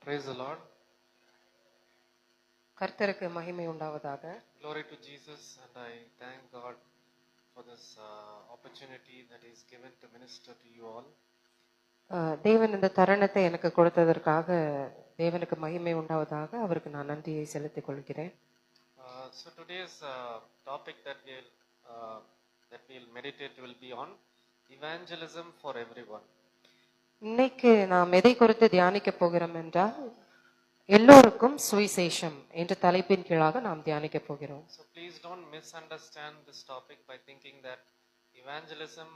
Praise the Lord. கர்த்தருக்கு மகிமை உண்டாவதாக. Glory to Jesus, and I thank God for this opportunity that is given to minister to you all. தேவன் இந்த தருணத்தை எனக்கு கொடுத்ததற்காக தேவனுக்கு மகிமை உண்டாவதாக. அவருக்கு நான் நன்றியை செலுத்திக் கொள்கிறேன். So today's topic that we'll meditate will be on evangelism for everyone. இன்னைக்கு நாம் எதை குறித்து தியானிக்க போகிறோம் என்றால் எல்லோருக்கும் சுவிசேஷம் என்ற தலைப்பின் கீழாக நாம் தியானிக்க போகிறோம். So please don't misunderstand this topic by thinking that evangelism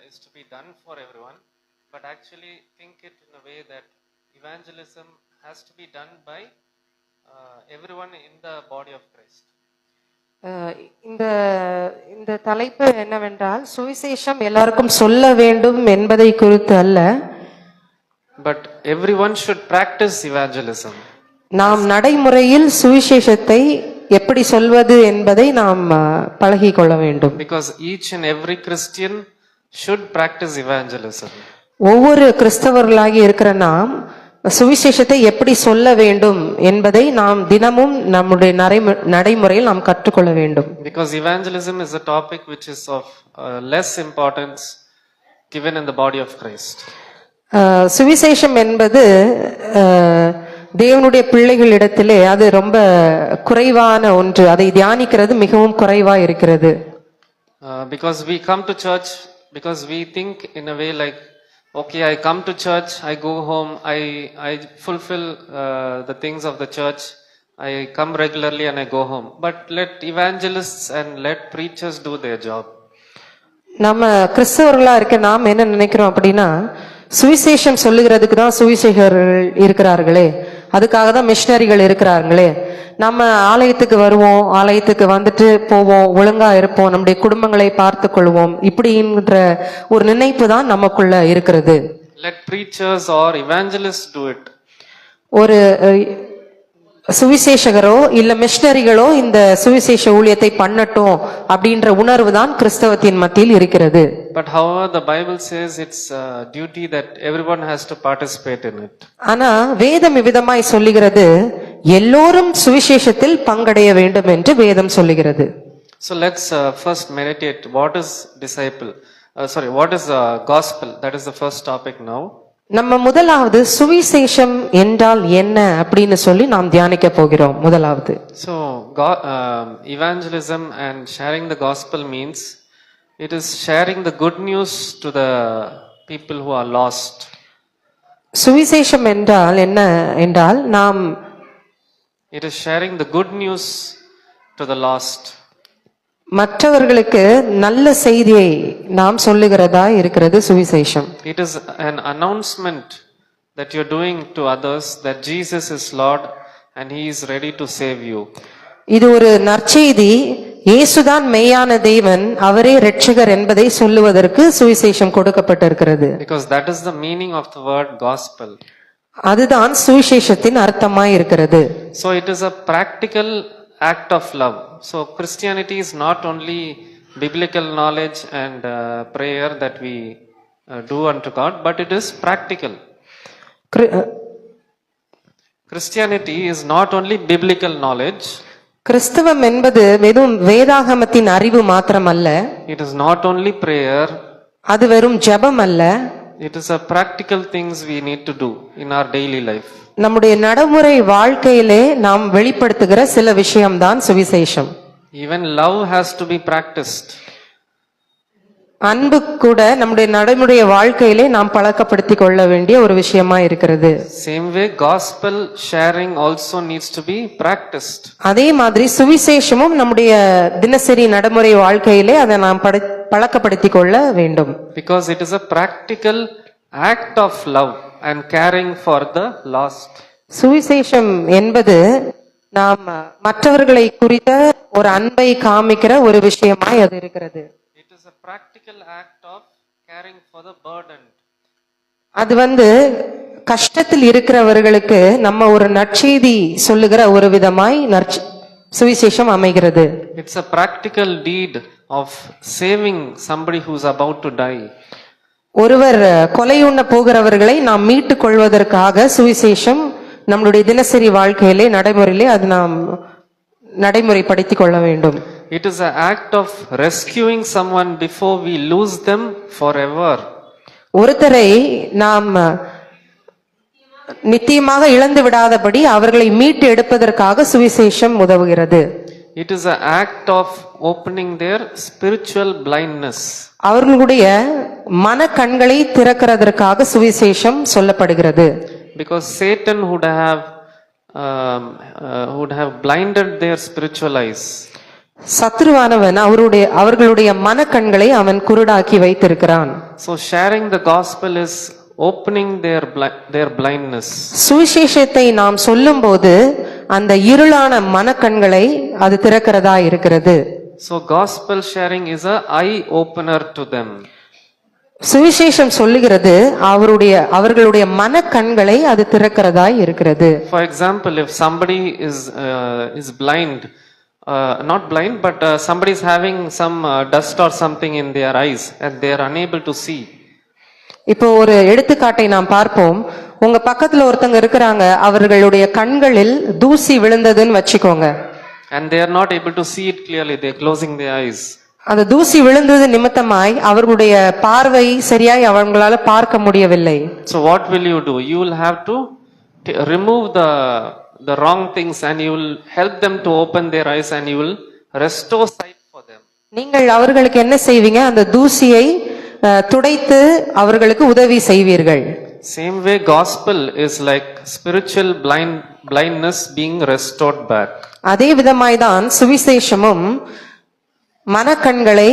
is to be done for everyone, but actually think it in a way that evangelism has to be done by everyone in the body of Christ. இந்த தலைப்பு என்னவென்றால் சுவிசேஷம் எல்லாருக்கும் சொல்ல வேண்டும் என்பதை குறித்து அல்ல, but everyone should practice evangelism. நாம் நடைமுறையில் சுவிசேஷத்தை எப்படி சொல்வது என்பதை நாம் பழகிக் கொள்ள வேண்டும். Because each and every Christian should practice evangelism. ஒவ்வொரு கிறிஸ்தவர்களாகி இருக்கிற நாம் சுவிசேஷத்தை எப்படி சொல்ல வேண்டும் என்பதை நாம் தினமும் நம்முடைய நடைமுறையில் நாம் கற்றுக்கொள்ள வேண்டும். Because evangelism is a topic which is of less importance given in the body of Christ. சுவிசேஷம் என்பது தேவனுடைய பிள்ளைகளிடத்திலே அது ரொம்ப குறைவான ஒன்று. அதை தியானிக்கிறது மிகவும் குறைவா இருக்கிறது. Because we come to church because we think in a way like, okay, I come to church, I go home, I fulfill the things of the church, I come regularly and I go home. But let evangelists and let preachers do their job. நம்ம கிறிஸ்தவர்களா இருக்க நாம் என்ன நினைக்கிறோம் அப்படின்னா, சுவிசேஷம் சொல்லுகிறதுக்கு தான் சுவிசேஷகர்கள் இருக்கிறார்களே, அதுக்காக தான் மிஷனரிகள் இருக்கிறார்களே, நம்ம ஆலயத்துக்கு வருவோம், ஆலயத்துக்கு வந்துட்டு போவோம், ஒழுங்கா இருப்போம், நம்முடைய குடும்பங்களை பார்த்து கொள்வோம், இப்படின்ற ஒரு நினைப்பு தான் நமக்குள்ள இருக்கிறது. Let preachers or evangelists do it. ஒரு சுவிசேஷகரோ இல்ல மிஷனரிகளோ இந்த சுவிசேஷ ஊழியத்தை பண்ணட்டும் அப்படின்ற உணர்வு தான் கிறிஸ்தவத்தின் மத்தியில் இருக்கிறது. But however the Bible says it's a duty that everyone has to participate in it. ஆனா வேதம் இவ்விதமாய் சொல்லுகிறது, எல்லோரும் சுவிசேஷத்தில் பங்கடைய வேண்டும் என்று வேதம் சொல்லுகிறது. So let's first meditate what is what is gospel. That is the first topic now. நம்ம முதலாவது சுவிசேஷம் என்றால் என்ன அப்படின்னு சொல்லி நாம் தியானிக்க போகிறோம். முதலாவது So evangelism and sharing the gospel means it is sharing the good news to the people who are lost. சுவிசேஷம் என்றால் என்ன என்றால் நாம் it is sharing the good news to the lost. மற்றவர்களுக்கு நல்ல செய்தியை நாம் சொல்லுகிறதா இருக்கிறது சுவிசேஷம். It is an announcement that you're doing to others that Jesus is Lord and he is ready to save you. இது ஒரு நற்செய்தி, இயேசுதான் மெய்யான தேவன், அவரே இரட்சகர் என்பதை சொல்லுவதற்கு சுவிசேஷம் கொடுக்கப்பட்டிருக்கிறது. Because that is the meaning of the word gospel. அதுதான் சுவிசேஷத்தின் அர்த்தமாய் இருக்கிறது. So it is a practical act of love. So Christianity is not only biblical knowledge and prayer that we do unto God, but it is practical. Christianity is not only biblical knowledge. கிறிஸ்தவம் என்பது வெறும் வேதாகமத்தின் அறிவு மாத்திரமல்ல. It is not only prayer. அது வெறும் ஜெபம் அல்ல. It is a practical things we need to do in our daily life. நம்முடைய நடைமுறை வாழ்க்கையிலே நாம் வெளிப்படுத்துகிற சில விஷயம்தான் சுவிசேஷம். Even love has to be practiced. அன்பு கூட நம்முடைய நடைமுறை வாழ்க்கையிலே நாம் பழக்கப்படுத்திக் கொள்ள வேண்டிய ஒரு விஷயமா இருக்கிறது. Same way gospel sharing also needs to be practiced. அதே மாதிரி சுவிசேஷமும் நம்முடைய தினசரி நடைமுறை வாழ்க்கையிலே அதை நாம் பழக்கப்படுத்திக் கொள்ள வேண்டும். Because it is a practical act of love and caring for the lost. சுவிசேஷம் என்பது நாம் மற்றவர்களை குறித்த ஒரு அன்பை காமிக்கிற ஒரு விஷயமாய் அது இருக்கிறது. It is a practical act of caring for the burdened. அது கஷ்டத்தில் இருக்கிறவர்களுக்கு நம்ம ஒரு நற்செய்தி சொல்லுகிற ஒரு விதமாய் சுவிசேஷம் அமைகிறது. It's a practical deed of saving somebody who's about to die. ஒருவர் கொலையுண்ண போகிறவர்களை நாம் மீட்டுக் கொள்வதற்காக சுவிசேஷம் நம்மளுடைய தினசரி வாழ்க்கையிலே நடைமுறையிலே அது நாம் நடைமுறைப்படுத்திக் கொள்ள வேண்டும். It is an act of rescuing someone before we lose them forever. ஒருத்தரை நாம் நித்தியமாக இழந்து விடாதபடி அவர்களை மீட்டு எடுப்பதற்காக சுவிசேஷம் உதவுகிறது. It is an act of opening their spiritual blindness. அவர்களுடைய மன கண்களை திறக்கிறதற்காக சுவிசேஷம் சொல்லப்படுகிறது. Because Satan would have blinded their spiritual eyes. சத்ருவானவன் அவர்களுடைய மன கண்களை அவன் குருடாக்கி வைத்திருக்கிறான். So sharing the gospel is opening their blindness. சுவிசேஷத்தை நாம் சொல்லும்போது அந்த இருளான மனக்கண்களை அது திறக்கிறதா இருக்கிறது. So gospel sharing is a eye opener to them. சுவிசேஷம் சொல்லுகிறது அவர்களுடைய மனக்கண்களை அது திறக்கிறதா இருக்கிறது. For example, if somebody is blind, not blind, but somebody is having some dust or something in their eyes and they are unable to see. இப்போ ஒரு எடுத்துக்காட்டை நாம் பார்ப்போம். உங்க பக்கத்துல ஒருத்தங்க இருக்கிறாங்க, அவர்களுடைய கண்களில் தூசி விழுந்ததுன்னு வச்சுக்கோங்க. And they are not able to see it clearly, they are closing their eyes. அந்த தூசி விழுந்தது நிமித்தமாய் அவர்களுடைய பார்வை சரியாய் அவங்களால பார்க்க முடியவில்லை. So what will you do? You will have to remove the wrong things and you will help them to open their eyes and you will restore sight for them. நீங்கள் அவர்களுக்கு என்ன செய்வீங்க? அந்த தூசியை துடைத்து அவர்களுக்கு உதவி செய்வீர்கள். Same way gospel is like spiritual blindness being restored back. அதே விதமாய் தான் சுவிசேஷமும் மனக்கண்களை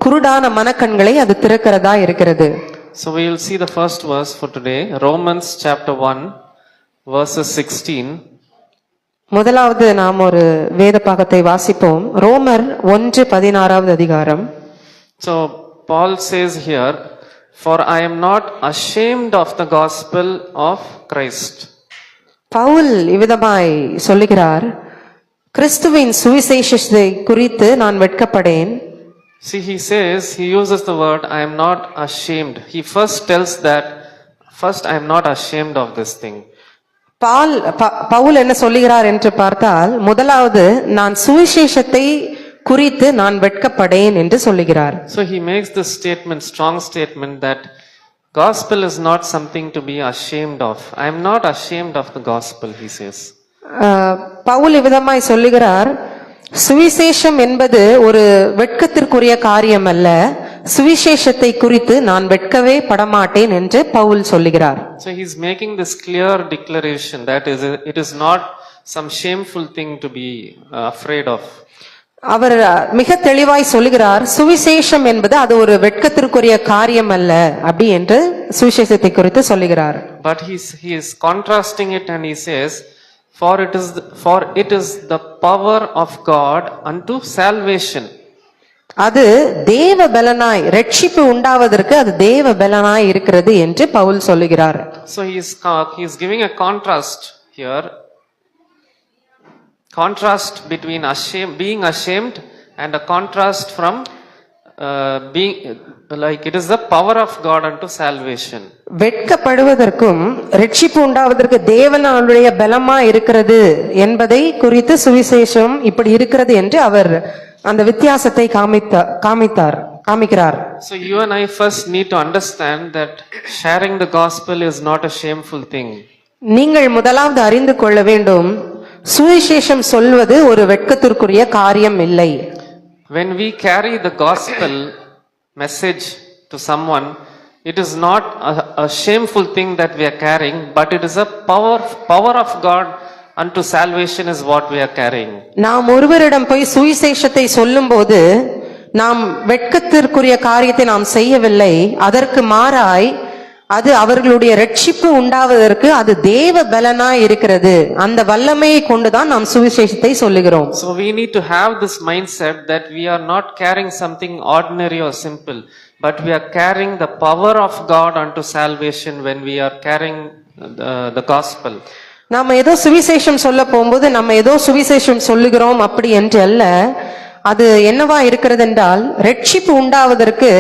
குருடான மனக்கண்களை அது திறக்கிறதா இருக்கிறது. So we will see the first verse for today, Romans chapter 1 verses 16. முதலாவது நாம் ஒரு வேத பாகத்தை வாசிப்போம். ரோமர் 1:16 அதிகாரம். So Paul says here, for I am not ashamed of the gospel of Christ. Pavul இவ்விதமாய் சொல்லுகிறார், கிறிஸ்துவின் சுவிசேஷத்தை குறித்து நான் வெட்கப்படேன். See, he uses the word I am not ashamed. He first tells that I am not ashamed of this thing. Pavul என்ன சொல்லுகிறார் என்று பார்த்தால், முதலாவது நான் சுவிசேஷத்தை குறித்து நான் வெட்கப்படேன் என்று சொல்லுகிறார். So he makes this statement, strong statement, that gospel is not something to be ashamed of. I am not ashamed of the gospel, he says. Pavul இவ்விதமாய் சொல்லுகிறார், சுவிசேஷம் என்பது ஒரு வெட்கத்திற்குரிய காரியம் அல்ல, சுவிசேஷத்தை குறித்து நான் வெட்கவே படமாட்டேன் என்று பவுல் சொல்லுகிறார். So he is making this clear declaration that it is not some shameful thing to be afraid of. அவர் மிக தெளிவாய் சொல்லுகிறார், சுவிசேஷம் என்பது அது ஒரு வெட்கத்திற்குரிய காரியம் அல்ல அப்படி என்று சுவிசேஷத்தை குறித்து சொல்லுகிறார். But he is contrasting it and he says, for it is the power of God unto salvation. அது தேவ பலனாய், ரட்சிப்பு உண்டாவதற்கு அது தேவ பலனாய் இருக்கிறது என்று பவுல் சொல்லுகிறார். So he is giving a contrast here. Contrast between being ashamed and a contrast from being like it is the power of God unto salvation. வெட்கப்படுவதற்கும் ரட்சிப்பு உண்டாவதற்கு தேவனுடைய பலமா இருக்கிறது என்பதை குறித்து சுவிசேஷம் இப்படி இருக்கிறது என்று அவர் அந்த வித்தியாசத்தை காமிக்கிறார். So you and I first need to understand that sharing the gospel is not a shameful thing. நீங்கள் முதலாவது அறிந்து கொள்ள வேண்டும், சுவிசேஷம் சொல்வது ஒரு வெட்கத்திற்குரிய காரியம் இல்லை. When we carry the gospel message to someone, it is not a shameful thing that we are carrying, but it is a power of God unto salvation is what we are carrying. நாம் ஒருவரிடம் போய் சுவிசேஷத்தை சொல்லும்போது நாம் வெட்கத்திற்குரிய காரியத்தை நாம் செய்யவில்லை, அதற்கு மாறாய் அது அவர்களுடைய ரட்சிப்பு உண்டாவதற்கு அது தேவ பலனாய் இருக்கிறது, அந்த வல்லமையை கொண்டுதான் நாம் சுவிசேஷத்தை சொல்லுகிறோம். So we need to have this mindset that we are not carrying something ordinary or simple, but we are carrying the power of God unto salvation when we are carrying the gospel. நாம ஏதோ சுவிசேஷம் சொல்ல போகும்போது நம்ம ஏதோ சுவிசேஷம் சொல்லுகிறோம் அப்படி என்று அல்ல, அது என்னவா இருக்கிறது என்றால் ரட்சிப்பு உண்டாவதற்கு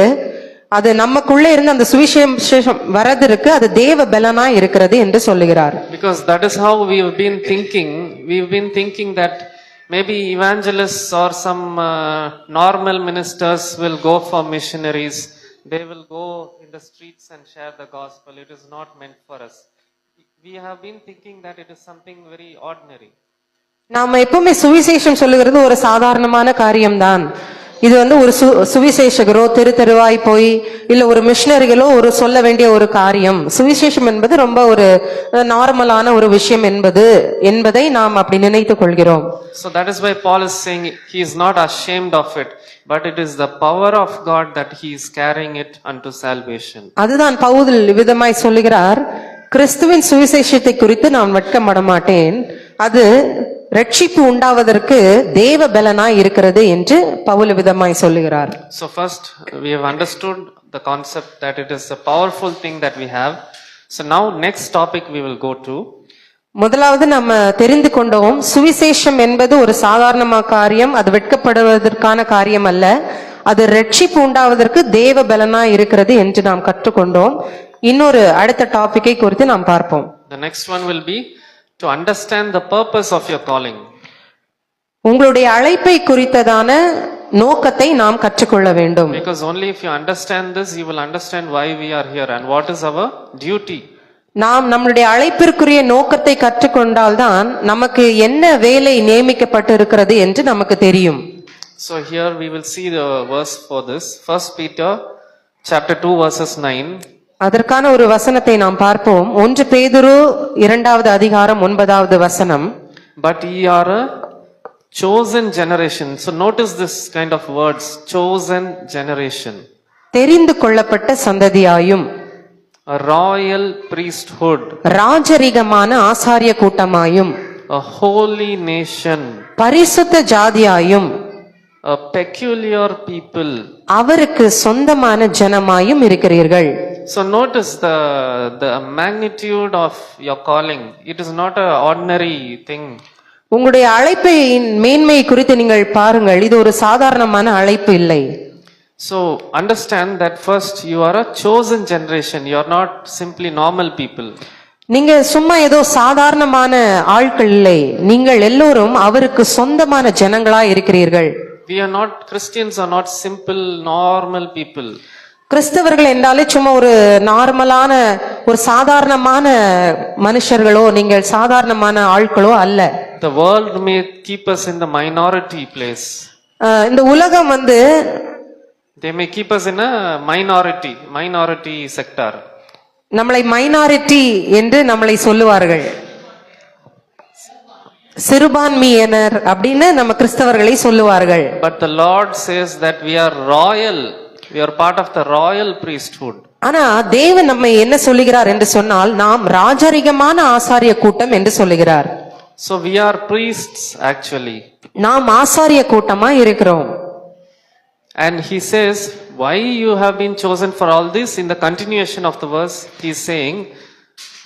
அது நமக்குள்ளே இருந்து அந்த சுவிசேஷம் வரதற்கு அது தேவ பலனா இருக்கிறது என்று சொல்லுகிறார். Because that is how we have been thinking. We've been thinking that maybe evangelists or some normal ministers will go for missionaries. They will go in the streets and share the gospel. It is not meant for us. We have been thinking that it is something very ordinary. நாம எப்பவுமே சுவிசேஷம் சொல்லுகிறது ஒரு சாதாரணமான காரியம்தான். இது ஒரு சுவிசேஷகரோ தெருவாய் போய் இல்ல ஒரு மிஷனரிகளோ ஒரு சொல்ல வேண்டிய ஒரு காரியம். சுவிசேஷம் என்பது ரொம்ப ஒரு நார்மலான ஒரு விஷயம் என்பதை நாம் அப்படி நினைத்துக் கொள்கிறோம். So that is why Paul is saying he is not ashamed of it, but it is the power of God that he is carrying it unto salvation. அதுதான் பவுல் விதமாய் சொல்லுகிறார், கிறிஸ்துவின் சுவிசேஷத்தை குறித்து நான் வெட்கப்பட மாட்டேன், அது ரட்சிப்பு உண்டாவதற்கு தேவ பலனாய் இருக்கிறது என்று பவுல் விதமாய் சொல்லுகிறார். So first we have understood the concept that it is a powerful thing that we have. So now next topic we will go to. முதலாவது நம்ம தெரிந்து கொண்டோம், சுவிசேஷம் என்பது ஒரு சாதாரண காரியம், அது வெட்கப்படுவதற்கான காரியம் அல்ல, அது ரட்சிப்பு உண்டாவதற்கு தேவ பலனாய் இருக்கிறது என்று நாம் கற்றுக்கொண்டோம். இன்னொரு அடுத்த டாபிக்கை குறித்து நாம் பார்ப்போம். The next one will be to understand the purpose of your calling. உங்களுடைய அழைப்பை குறித்ததான நோக்கத்தை நாம் கற்றுக்கொள்ள வேண்டும். Because only if you understand this, you will understand why we are here and what is our duty. நாம் நம்முடைய அழைப்பிற்குரிய நோக்கத்தை கற்றுக்கொண்டால்தான் நமக்கு என்ன வேலை நியமிக்கப்பட்டு இருக்கிறது என்று நமக்கு தெரியும். So here we will see the verse for this. 1 Peter chapter 2 verses 9. அதற்கான ஒரு வசனத்தை நாம் பார்ப்போம். 1 பேதுரு 2வது அதிகாரம் 9வது வசனம். But ye are a chosen generation. So notice this kind of words, chosen generation. தெரிந்து கொள்ளப்பட்ட சந்ததியாயும், A royal priesthood, ராஜரிகமான ஆசாரிய கூட்டமாயும், a holy nation, பரிசுத்த ஜாதியாயும், a peculiar people. அவருக்கு சொந்தமான ஜனமாயும் இருக்கிறீர்கள். So notice the magnitude of your calling. It is not an ordinary thing. உங்களுடைய அழைப்பின் மேன்மை குறித்து நீங்கள் பாருங்கள், இது ஒரு சாதாரணமான அழைப்பு இல்லை. So understand that first you are a chosen generation. You are not simply normal people. நீங்க சும்மா ஏதோ சாதாரணமான ஆட்கள் இல்லை, நீங்கள் எல்லோரும் அவருக்கு சொந்தமான ஜனங்களா இருக்கிறீர்கள். We are not, Christians are not simple normal people. கிறிஸ்தவர்கள் என்றாலே சும்மா ஒரு நார்மலான ஒரு சாதாரணமான மனுஷர்களோ நீங்கள் சாதாரணமான ஆட்களோ அல்ல. The world may keep us in the minority place. இந்த உலகம் they may keep us in a minority sector. நம்மளை மைனாரிட்டி என்று நம்மளை சொல்லுவார்கள், சிறுபான்மையினர் அப்படின்னு நம்ம கிறிஸ்தவர்களை சொல்லுவார்கள். But the Lord says that we are royal. We are part of the royal priesthood. ஆனா தேவன் நம்மை என்ன சொல்லுகிறார் என்று சொன்னால், நாம் ராஜரிகமான ஆசாரிய கூட்டம் என்று சொல்லுகிறார். So we are priests actually. நாம் ஆசாரிய கூட்டமா இருக்கிறோம். And he says, why you have been chosen for all this? In the continuation of the verse, he is saying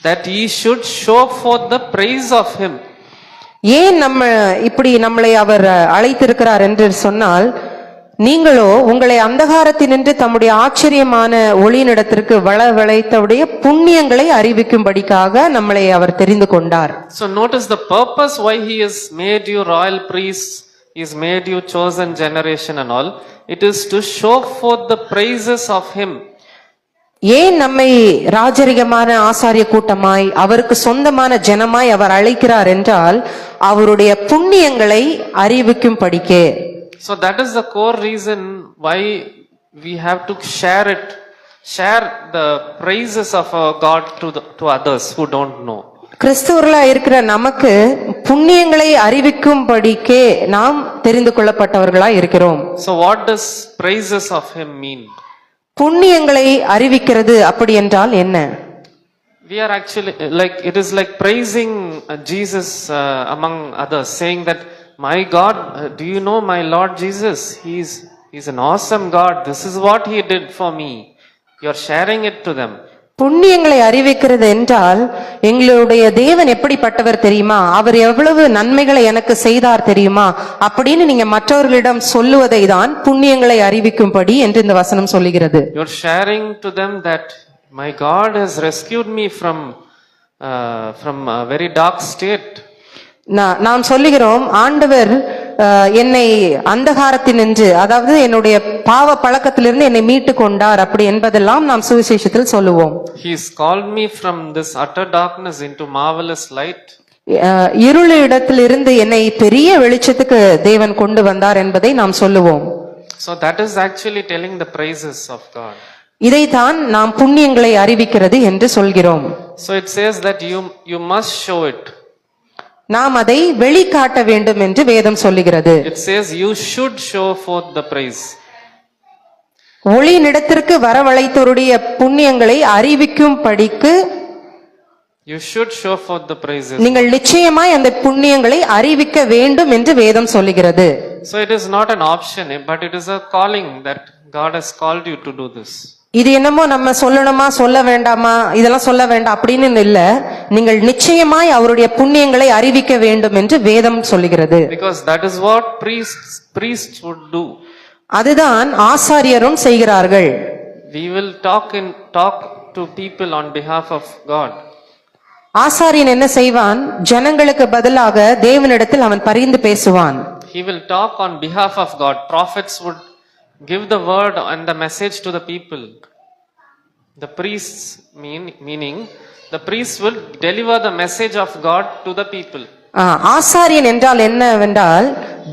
that ye should show forth the praise of him. ஏன் இப்படி நம்மளை அவர் அழைத்திருக்கிறார் என்று சொன்னால், நீங்களோ உங்களை அந்தகாரத்தினின்று தம்முடைய ஆச்சரியமான ஒளியினிடத்திற்கு வளைத்தவுடைய புண்ணியங்களை அறிவிக்கும்படிக்காக நம்மளை அவர் தெரிந்து கொண்டார். So notice the purpose why he has made you royal priests, he has made you chosen generation and all. It is to show forth the praises of him. ஏன் நம்மை ராஜரிகமான ஆசாரிய கூட்டமாய் அவருக்கு சொந்தமான ஜனமாய் அவர் அழைக்கிறார் என்றால், அவருடைய புண்ணியங்களை அறிவிக்கும் படிக்கே. So that is the core reason why we have to share the praises of our God to others who don't know. கிறிஸ்துவர்களா இருக்கிற நமக்கு புண்ணியங்களை அறிவிக்கும்படிக்கே நாம் தெரிந்து கொள்ளப்பட்டவர்களா இருக்கிறோம். So what does praises of him mean? புண்ணியங்களை அறிவிக்கிறது அப்படி என்றால் என்ன? We are actually it is like praising Jesus among others, saying that my God, do you know my Lord Jesus? He's an awesome God. This is what he did for me. You are sharing it to them. புண்ணியங்களை அறிவிக்கிறது என்றால் எங்களுடைய தேவன் எப்படிப்பட்டவர் தெரியுமா, அவர் எவ்வளவு நன்மைகளை எனக்கு செய்தார் தெரியுமா அப்படின்னு நீங்க மற்றவர்களிடம் சொல்லுவதை தான் புண்ணியங்களை அறிவிக்கும்படி என்று இந்த வசனம் சொல்லுகிறது. You're sharing to them that my God has rescued me from a very dark state. நாம் சொல்லுகிறோம், ஆண்டவர் என்னை அந்தகாரத்தினின்று, அதாவது என்னுடைய பாவ பழக்கத்திலிருந்து என்னை மீட்டு கொண்டார் அப்படி என்பதெல்லாம் நாம் சுவிசேஷத்தில் சொல்லுவோம். He's called me from this utter darkness into marvelous light. இருளிடத்திலிருந்து என்னை பெரிய வெளிச்சத்துக்கு தேவன் கொண்டு வந்தார் என்பதை நாம் சொல்லுவோம். So that is actually telling the praises of God. இதைத்தான் நாம் புண்ணியங்களை அறிவிக்கிறது என்று சொல்கிறோம். So it says that you must show it. நாம் அதை வெளிக்காட்ட வேண்டும் என்று வேதம் சொல்லுகிறது. It says you should show forth the praise. ஒளியினிடத்திற்கு வரவழைத்தோருடைய புண்ணியங்களை அறிவிக்கும் படிக்கு You should show forth the praises. நீங்கள் நிச்சயமாய் அந்த புண்ணியங்களை அறிவிக்க வேண்டும் என்று வேதம் சொல்லுகிறது. So it is not an option, but it is a calling that God has called you to do this. இது என்னமோ நம்ம சொல்லணுமா சொல்ல வேண்டாமா இதெல்லாம் சொல்ல வேண்டாம் அப்படின்னு இல்ல, நீங்கள் நிச்சயமாய் அவருடைய புண்ணியங்களை அறிவிக்க வேண்டும் என்று வேதம் சொல்லுகிறது. Because that is what priests would do. அதுதான் ஆசாரியரும் செய்கிறார்கள். We will talk to people on behalf of God. ஆசாரியன் என்ன செய்வான், ஜனங்களுக்கு பதிலாக தேவனிடத்தில் அவன் பரிந்து பேசுவான். He will talk on behalf of God. Prophets would give the word and the message to the people. The priests meaning the priests will deliver the message of God to the people. ஆசாரியன் என்றால் என்னவென்றால்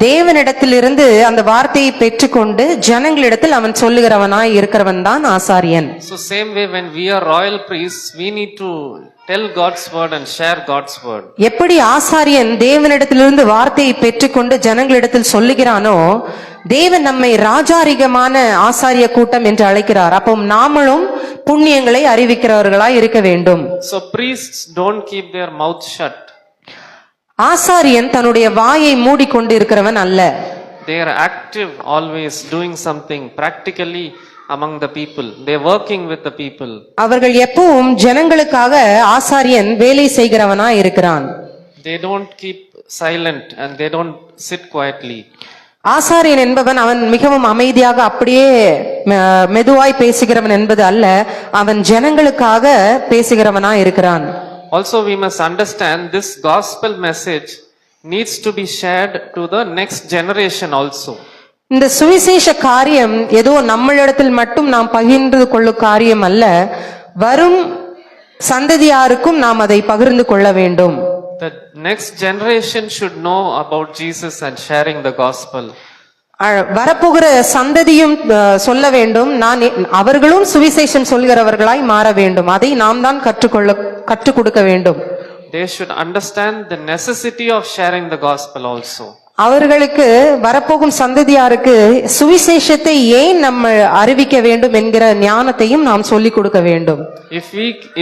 தேவனிடத்திலிருந்து அந்த வார்த்தையை பெற்றுக்கொண்டு ஜனங்களிடத்தில் அவன் சொல்லுகிறவனாய் இருக்கிறவன் தான் ஆசாரியன். So same way when we are royal priests, we need to tell God's word and share God's word. எப்படி ஆசாரியன் தேவனிடத்திலிருந்து வார்த்தையை பெற்றுக்கொண்டு ஜனங்களிடத்தில் சொல்லுகிறானோ, தேவன் நம்மை ராஜாரிகமான ஆசாரிய கூட்டம் என்று அழைக்கிறார். அப்போ நாமளும் புண்ணியங்களை அறிவிக்கிறவர்களாய் இருக்க வேண்டும். So priests don't keep their mouth shut. ஆசாரியன் தன்னுடைய வாயை மூடிக்கொண்டு இருக்கிறவன் அல்ல. They are active, always doing something practically among the people. They are working with the people. அவர்கள் எப்பவும் ஜனங்களுக்காக ஆசாரியன் வேலை செய்கிறவனாய் இருக்கிறான். They don't keep silent and they don't sit quietly. ஆசாரியன் என்பவன் அவன் மிகவும் அமைதியாக அப்படியே மெதுவாய் பேசுகிறவன் என்பது அல்ல, அவன் ஜனங்களுக்காக பேசுகிறவனாய் இருக்கிறான். Also we must understand this gospel message needs to be shared to the next generation also. இந்த சுவிசேஷ காரியம் ஏதோ நம்மளிடத்தில் மட்டும் நாம் பகிர்ந்து கொள்ளும் காரியம் அல்ல, வரும் சந்ததியாருக்கும் நாம் அதை பகிர்ந்து கொள்ள வேண்டும். The next generation should know about Jesus and sharing the gospel. வரப்போகிற சந்ததியும் சொல்ல வேண்டும், அவர்களும் சுவிசேஷம் சொல்கிறவர்களாய் மாற வேண்டும். அதை நாம் தான் கற்றுக் கொடுக்க வேண்டும். They should understand the necessity of sharing the gospel also. அவர்களுக்கு வரப்போகும் சந்ததியாருக்கு சுவிசேஷத்தை ஏன் நம்ம அறிவிக்க வேண்டும் என்கிற ஞானத்தையும் நாம் சொல்லிக் கொடுக்க வேண்டும்.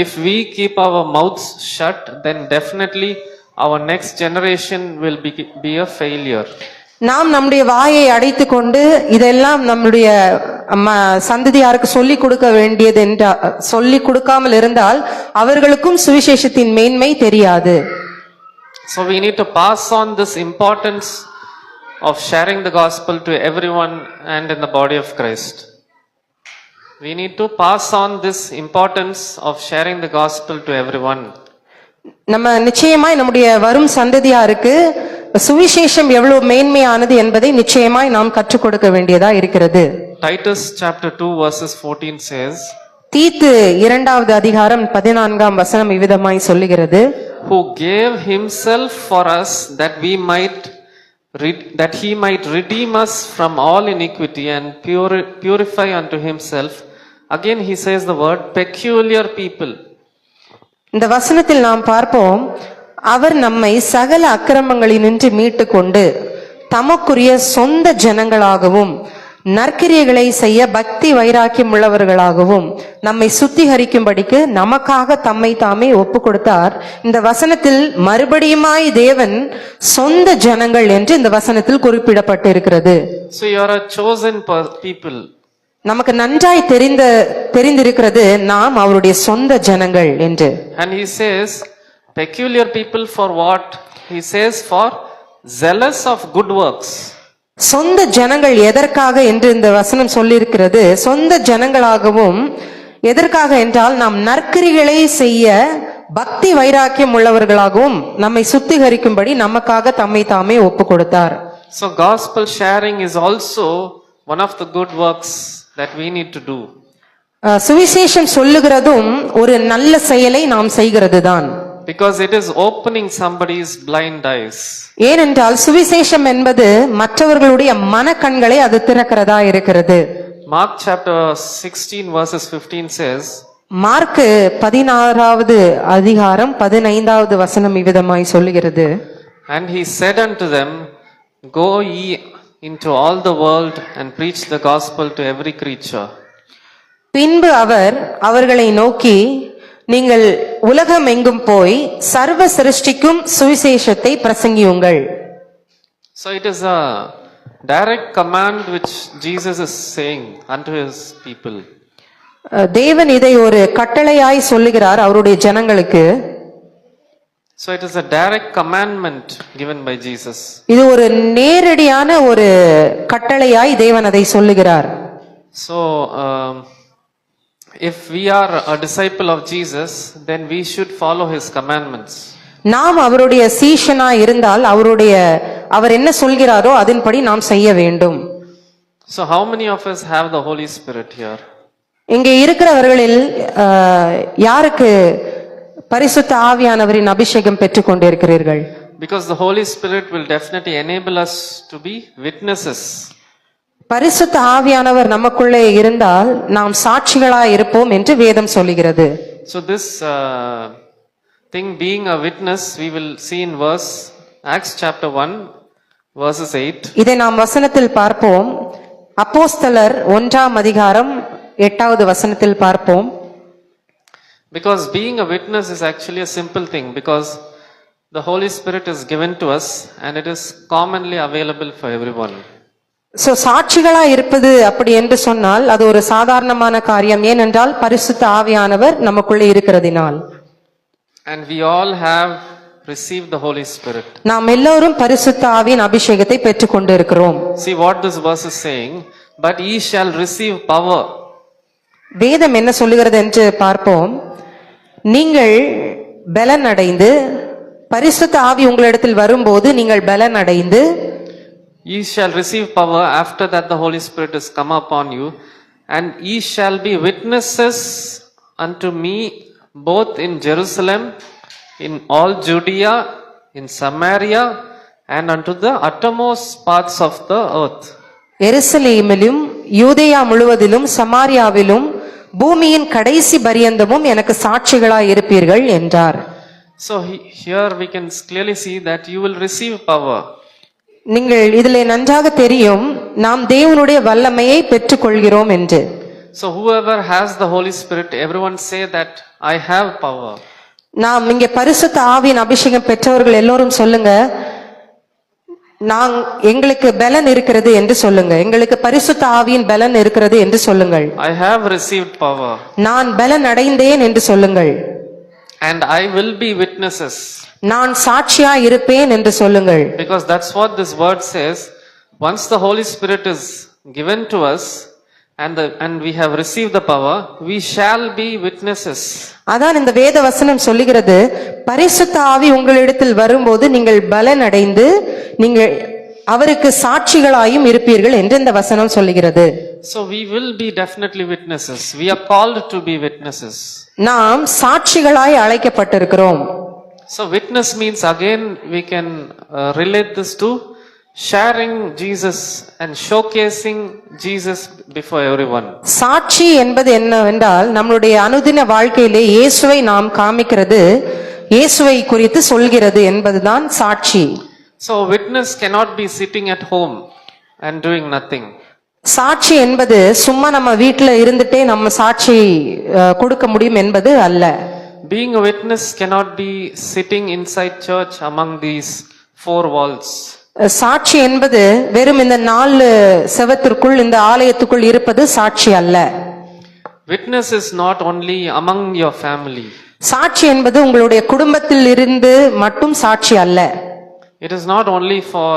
If we keep our mouths shut, then definitely our next generation will be a failure. நாம் நம்முடைய வாயை அடைத்து கொண்டு இதெல்லாம் நம்முடைய சந்ததியாருக்கு சொல்லிக் கொடுக்க வேண்டியது என்றால் சொல்லிக் கொடுக்காமல் இருந்தால் அவர்களுக்கும் சுவிசேஷத்தின் மேன்மை தெரியாது. So we need to pass on this importance of sharing the gospel to everyone and in the body of Christ. We need to pass on this importance of sharing the gospel to everyone. நம்ம நிச்சயமாய் நம்முடைய வரும் சந்ததியாருக்கு சுவிசேஷம் எவ்வளவு மேன்மையானது என்பதை நிச்சயமாய் நாம் கற்றுக் கொடுக்க வேண்டியதா இருக்கிறது. Titus chapter 2 verses 14 says, தீத்து 2வது அதிகாரம் 14ஆம் வசனம் இவ்விதமாய் சொல்லுகிறது, who gave himself for us that he might redeem us from all iniquity and purify unto himself. Again he says the word peculiar people. இந்த வசனத்தில் நாம் பார்ப்போம், அவர் நம்மை சகல அக்கிரமங்களினின்று மீட்டு கொண்டு தமக்குரிய சொந்த ஜனங்களாகவும் நற்கிரியைகளை செய்ய பக்தி வைராக்கியம் உள்ளவர்களாகவும் நம்மை சுத்திகரிக்கும்படிக்கு நமக்காக தம்மை தாமே ஒப்பு கொடுத்தார். இந்த வசனத்தில் மறுபடியுமாய் தேவன் சொந்த ஜனங்கள் என்று இந்த வசனத்தில் குறிப்பிடப்பட்டிருக்கிறது. So you are a chosen people. நமக்கு நன்றாய் தெரிந்திருக்கிறது நாம் அவருடைய சொந்த ஜனங்கள் என்று. And he says, peculiar people for what? He says, for zealous of good works. சொந்த ஜனங்கள் எதற்காக என்று இந்த வசனம் சொல்லியிருக்கிறது. சொந்த ஜனங்களாகவும் எதற்காக என்றால் நாம் நற்கிரிகளை செய்ய பக்தி வைராக்கியம் உள்ளவர்களாகவும் நம்மை சுத்திகரிக்கும்படி நமக்காக தம்மை தாமே ஒப்பு கொடுத்தார். So gospel sharing is also one of the good works that we need to do. சுவிசேஷம் சொல்லுகிறதும் ஒரு நல்ல செயலை நாம் செய்கிறது தான். Because it is opening somebody's blind eyes. ஏனென்றால் சுவிசேஷம் என்பது மற்றவர்களுடைய மனக்கண்களை அது திறக்கிறதா இருக்கிறது. Mark chapter 16 verses 15 says, mark 16வது அதிகாரம் 15வது வசனம் இவ்விதமாய் சொல்லுகிறது. And he said unto them, Go ye into all the world and preach the gospel to every creature. பின்பு அவர் அவர்களை நோக்கி, நீங்கள் உலகம் எங்கும் போய் சர்வ சிருஷ்டிக்கும் சுவிசேஷத்தை பிரசங்கியுங்கள். So it is a direct command which Jesus is saying unto his people. தேவன் இதை ஒரு கட்டளையாய் சொல்லுகிறார் அவருடைய ஜனங்களுக்கு. So it is a direct commandment given by Jesus. இது ஒரு நேரடியான ஒரு கட்டளையாய் தேவன் அதை சொல்லுகிறார். So if we are a disciple of Jesus, then we should follow his commandments. நாம் அவருடைய சீஷனா இருந்தால் அவர் என்ன சொல்கிறாரோ அதன்படி நாம் செய்ய வேண்டும். So how many of us have the Holy Spirit here? இங்கே இருக்கிறவர்களில் யாருக்கு பரிசுத்த ஆவியானவரின் அபிஷேகம் பெற்றுக் கொண்டிருக்கிறீர்கள்? Because the Holy Spirit will definitely enable us to be witnesses. பரிசுத்த ஆவியானவர் நமக்குள்ளே இருந்தால் நாம் சாட்சிகளாய் இருப்போம் என்று வேதம் சொல்லுகிறது. So this thing being a witness, we will see in Acts chapter 1 verses 8. இதை நாம் வசனத்தில் பார்ப்போம். அப்போஸ்தலர் 1ஆம் அதிகாரம் 8வது வசனத்தில் பார்ப்போம். Because being a witness is actually a simple thing, because the Holy Spirit is given to us and it is commonly available for everyone. So சாட்சிகளா இருப்பது அப்படி என்று சொன்னால் அது ஒரு சாதாரணமான காரியம். ஏனென்றால் பரிசுத்த ஆவியானவர் நமக்குள்ளே இருக்கிறதினால். And we all have received the Holy Spirit. நாம் எல்லோரும் பரிசுத்த ஆவியின் அபிஷேகத்தை பெற்றுக் கொண்டு இருக்கிறோம். See what this verse is saying, but ye shall receive power. வேதம் என்ன சொல்லுகிறது என்று பார்ப்போம். நீங்கள் பலன் அடைந்து, பரிசுத்த ஆவி உங்களிடத்தில் வரும்போது நீங்கள் பலன் அடைந்து, Ye shall receive power after that the Holy Spirit is come upon you, and ye shall be witnesses unto me both in Jerusalem, in all Judea, in Samaria, and unto the uttermost parts of the earth. எருசலேமிலும் யூதேயா முழுவதிலும் சமாரியாவிலும் பூமியின் கடைசி பரியந்தமும் எனக்கு சாட்சிகளாய் இருப்பீர்கள் என்றார். So here we can clearly see that you will receive power. நீங்கள் இதிலே நன்றாக தெரியும் நாம் தேவனுடைய வல்லமையை பெற்றுக் கொள்கிறோம் என்று. So whoever has the Holy Spirit, everyone say that I have power. நாம் இங்கே பரிசுத்த ஆவியின் அபிஷேகம் பெற்றவர்கள் எல்லோரும் சொல்லுங்க, எங்களுக்கு பலன் இருக்கிறது என்று சொல்லுங்க. எங்களுக்கு பரிசுத்த ஆவியின் பலன் இருக்கிறது என்று சொல்லுங்கள். I have received power. நான் பலன் அடைந்தேன் என்று சொல்லுங்கள். And I will be witnesses. நான் சாட்சியா இருப்பேன் என்று சொல்லுங்கள். Because that's what this word says. Once the Holy Spirit is given to us and we have received the power, we shall be witnesses. அதான் இந்த வேத வசனம் சொல்லுகிறது, பரிசுத்த ஆவி உங்களிடத்தில் வரும்போது நீங்கள் பலன் அடைந்து நீங்கள் அவருக்கு சாட்சிகளாயும் இருப்பீர்கள் என்று இந்த வசனம் சொல்லுகிறது. So we will be definitely witnesses. We are called to be witnesses. நாம் சாட்சிகளாய் அழைக்கப்பட்டிருக்கிறோம். So witness means, again we can relate this to sharing Jesus and showcasing Jesus before everyone. சாட்சி என்பது என்னவென்றால் நம்மளுடைய அனுதின வாழ்க்கையிலே இயேசுவை நாம் காமிக்கிறது, இயேசுவை குறித்து சொல்கிறது என்பதுதான் சாட்சி. So witness cannot be sitting at home and doing nothing. சாட்சி என்பது சும்மா நம்ம வீட்டுல இருந்துட்டே நம்ம சாட்சி கொடுக்க முடியும் என்பது அல்ல. Being a witness cannot be sitting inside church among these four walls. சாட்சி என்பது வெறும் இந்த 4 செவத்திற்குள் இந்த ஆலயத்துக்குள் இருப்பது சாட்சி அல்ல. Witness is not only among your family. சாட்சி என்பது உங்களுடைய குடும்பத்தில் இருந்து மட்டும் சாட்சி அல்ல. It is not only for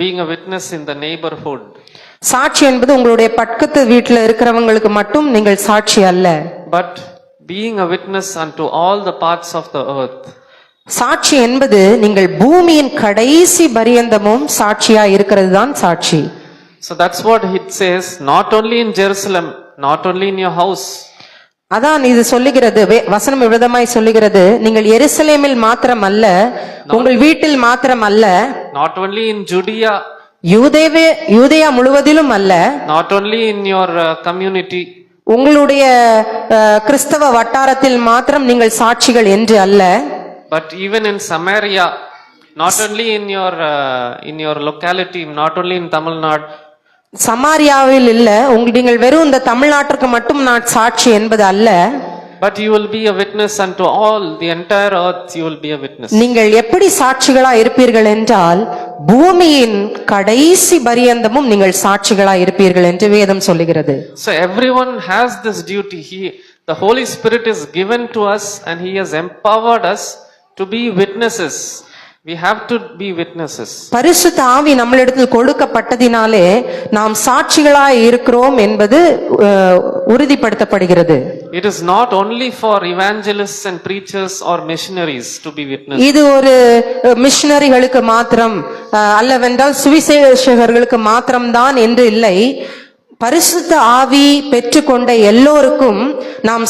being a witness in the neighborhood. சாட்சி என்பது உங்களுடைய பக்கத்து வீட்டில் இருக்கிறவங்களுக்கு மட்டும் நீங்கள் சாட்சி அல்ல. But being a witness unto all the parts of the earth. சாட்சி என்பது நீங்கள் பூமியின் கடைசி பரியந்தமும் சாட்சியா இருக்கிறது தான் சாட்சி. So that's what it says, not only in Jerusalem, not only in your house. அதான் இது சொல்லுகிறது, வசனம் விதமாய் சொல்லுகிறது, நீங்கள் எருசலேமில் மாத்திரம் அல்ல, உங்கள் வீட்டில் மாத்திரம் அல்ல, not only in Judea, யூதேயா முழுவதிலும் அல்ல, not only in your community, உங்களுடைய கிறிஸ்தவ வட்டாரத்தில் மாத்திரம் நீங்கள் சாட்சிகள் என்று அல்ல, but even in Samaria, not only in your locality, not only in Tamil Nadu. சமாரியாவில் இல்ல, நீங்கள் வெறும் இந்த தமிழ்நாட்டிற்கு மட்டும் நான் சாட்சி என்பது அல்ல, but you will be a witness unto all the entire earth. You will be a witness. நீங்கள் எப்படி சாட்சிகளா இருப்பீர்கள் என்றால் பூமியின் கடைசி பரியந்தமும் நீங்கள் சாட்சிகளா இருப்பீர்கள் என்று வேதம் சொல்லுகிறது. So everyone has this duty. The Holy Spirit is given to us and He has empowered us to be witnesses. We have to be witnesses. பரிசுத்த ஆவி நம்மளிடத்தில் கொடுக்கப்பட்டதினாலே நாம் சாட்சிகளாய் இருக்கிறோம் என்பது உறுதிப்படுத்தப்படுகிறது. It is not only for evangelists and preachers or missionaries to be witnesses. இது ஒரு மிஷனரிகளுக்கு மாத்திரம் அல்லவென்றால் சுவிசேஷகர்களுக்கு மாத்திரம்தான் என்று இல்லை. பரிசுத்த ஆவி பெற்றுக்கொண்ட எல்லோருக்கும் நாம்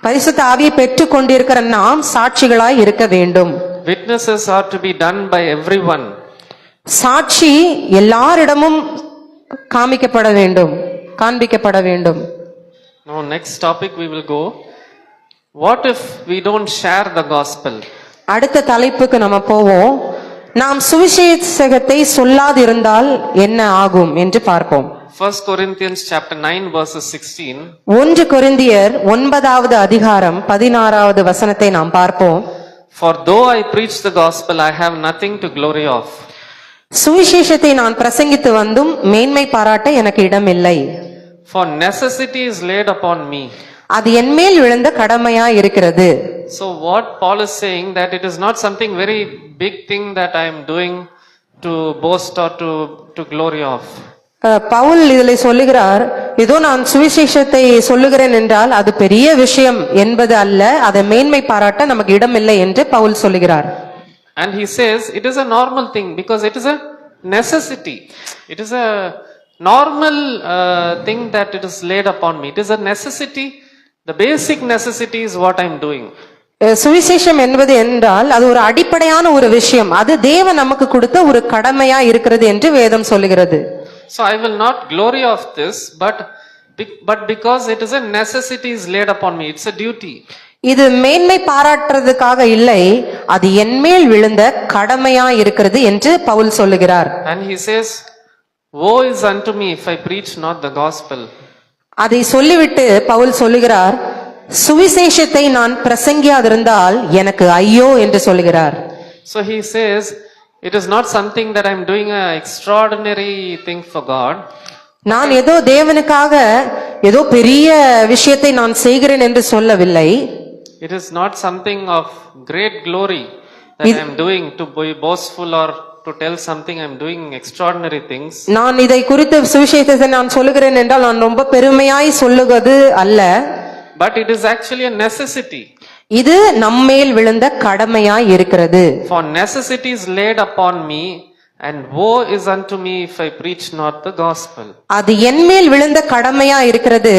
பரிசுத்த ஆவியை பெற்றுக் கொண்டிருக்கிற நாம் சாட்சிகளாய் இருக்க வேண்டும். Witnesses are to be done by everyone. சாட்சி எல்லாரிடமும் காண்பிக்கப்பட வேண்டும். Now next topic we will go. What if we don't share the gospel? அடுத்த தலைப்புக்கு நம்ம போவோம். நாம் சுவிசேஷத்தை சொல்லாதிருந்தால் என்ன ஆகும் என்று பார்ப்போம். 1 Corinthians chapter 9 verses 16. 1 கொரிந்தியர் 9வது அதிகாரம் 16வது வசனத்தை நாம் பார்ப்போம். For though I preach the gospel, I have nothing to glory of. சுவிசேஷத்தை நான் பிரசங்கித்து வந்தும் மேன்மை பாராட்ட எனக்கு இடமில்லை. For necessity is laid upon me. அது என் மேல் விழுந்த கடமையா இருக்கிறது. So what Paul is saying, that it is not something very big thing that I am doing to boast or to glory of. Pavul இதில் சொல்லுகிறார், இதோ நான் சுவிசேஷத்தை சொல்லுகிறேன் என்றால் அது பெரிய விஷயம் என்பது அல்ல, அதை மேன்மை பாராட்ட நமக்கு இடமில்லை என்று பவுல் சொல்லுகிறார். And he says it is a normal thing because it is a necessity. It is a normal thing that it is laid upon me. It is a necessity. The basic necessity is what I am doing. சுவிசேஷம் என்பது என்றால் அது ஒரு அடிப்படையான ஒரு விஷயம், அது தேவன் நமக்கு கொடுத்த ஒரு கடமையா இருக்கிறது என்று வேதம் சொல்லுகிறது. So I will not glory of this, but because it is a necessity is laid upon me. It's a duty. இது மேன்மை பாராட்டுறதுக்காக இல்லை, அது என் மேல் விழுந்த கடமையா இருக்கிறது என்று பவுல் சொல்லுகிறார். And he says, woe is unto me if I preach not the gospel. அதை சொல்லிவிட்டு பவுல் சொல்லுகிறார், சுவிசேஷத்தை நான் பிரசங்கியாதிருந்தால் எனக்கு ஐயோ என்று சொல்லுகிறார். So he says, it is not something that I am doing an extraordinary thing for God. நான் ஏதோ தேவனுக்காக ஏதோ பெரிய விஷயத்தை நான் செய்கிறேன் என்று சொல்லவில்லை. It is not something of great glory that I am doing to be boastful or to tell something I am doing extraordinary things. நான் இதை குறித்து சுவிசேஷத்தை நான் சொல்லுகிறேன் என்றால் நான் ரொம்ப பெருமையாய் சொல்லுவது அல்ல. But it is actually a necessity. இது நம்மேல் விழுந்த கடமையாய் இருக்கிறது. For necessity is laid upon me, and woe is unto me if I preach not the gospel. அது என் மேல் விழுந்த கடமையா இருக்கிறது,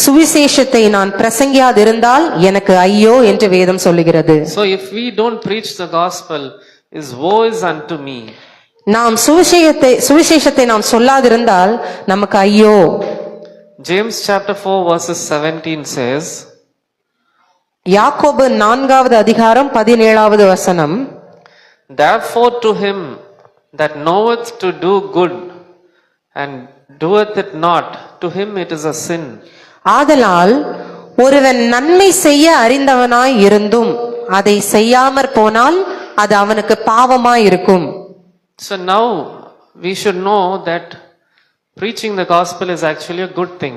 சுவிசேஷத்தை நான் பிரசங்கியாதிருந்தால் எனக்கு ஐயோ என்று வேதம் சொல்லுகிறது. So if we don't preach the gospel, is woe is unto me. நாம் சுவிசேஷத்தை நாம் சொல்லாதிருந்தால் நமக்கு ஐயோ. James chapter 4 verses 17 says, யாக்கோபு 4வது அதிகாரம் 17வது வசனம், therefore to him that knoweth to do good and doeth it not, to him it is a sin. ஆதலால் ஒருவன் நன்மை செய்ய அறிந்தவனாய் இருந்தும் அதை செய்யாமற் போனால் அது அவனுக்கு பாவமா இருக்கும். So now we should know that preaching the gospel is actually a good thing.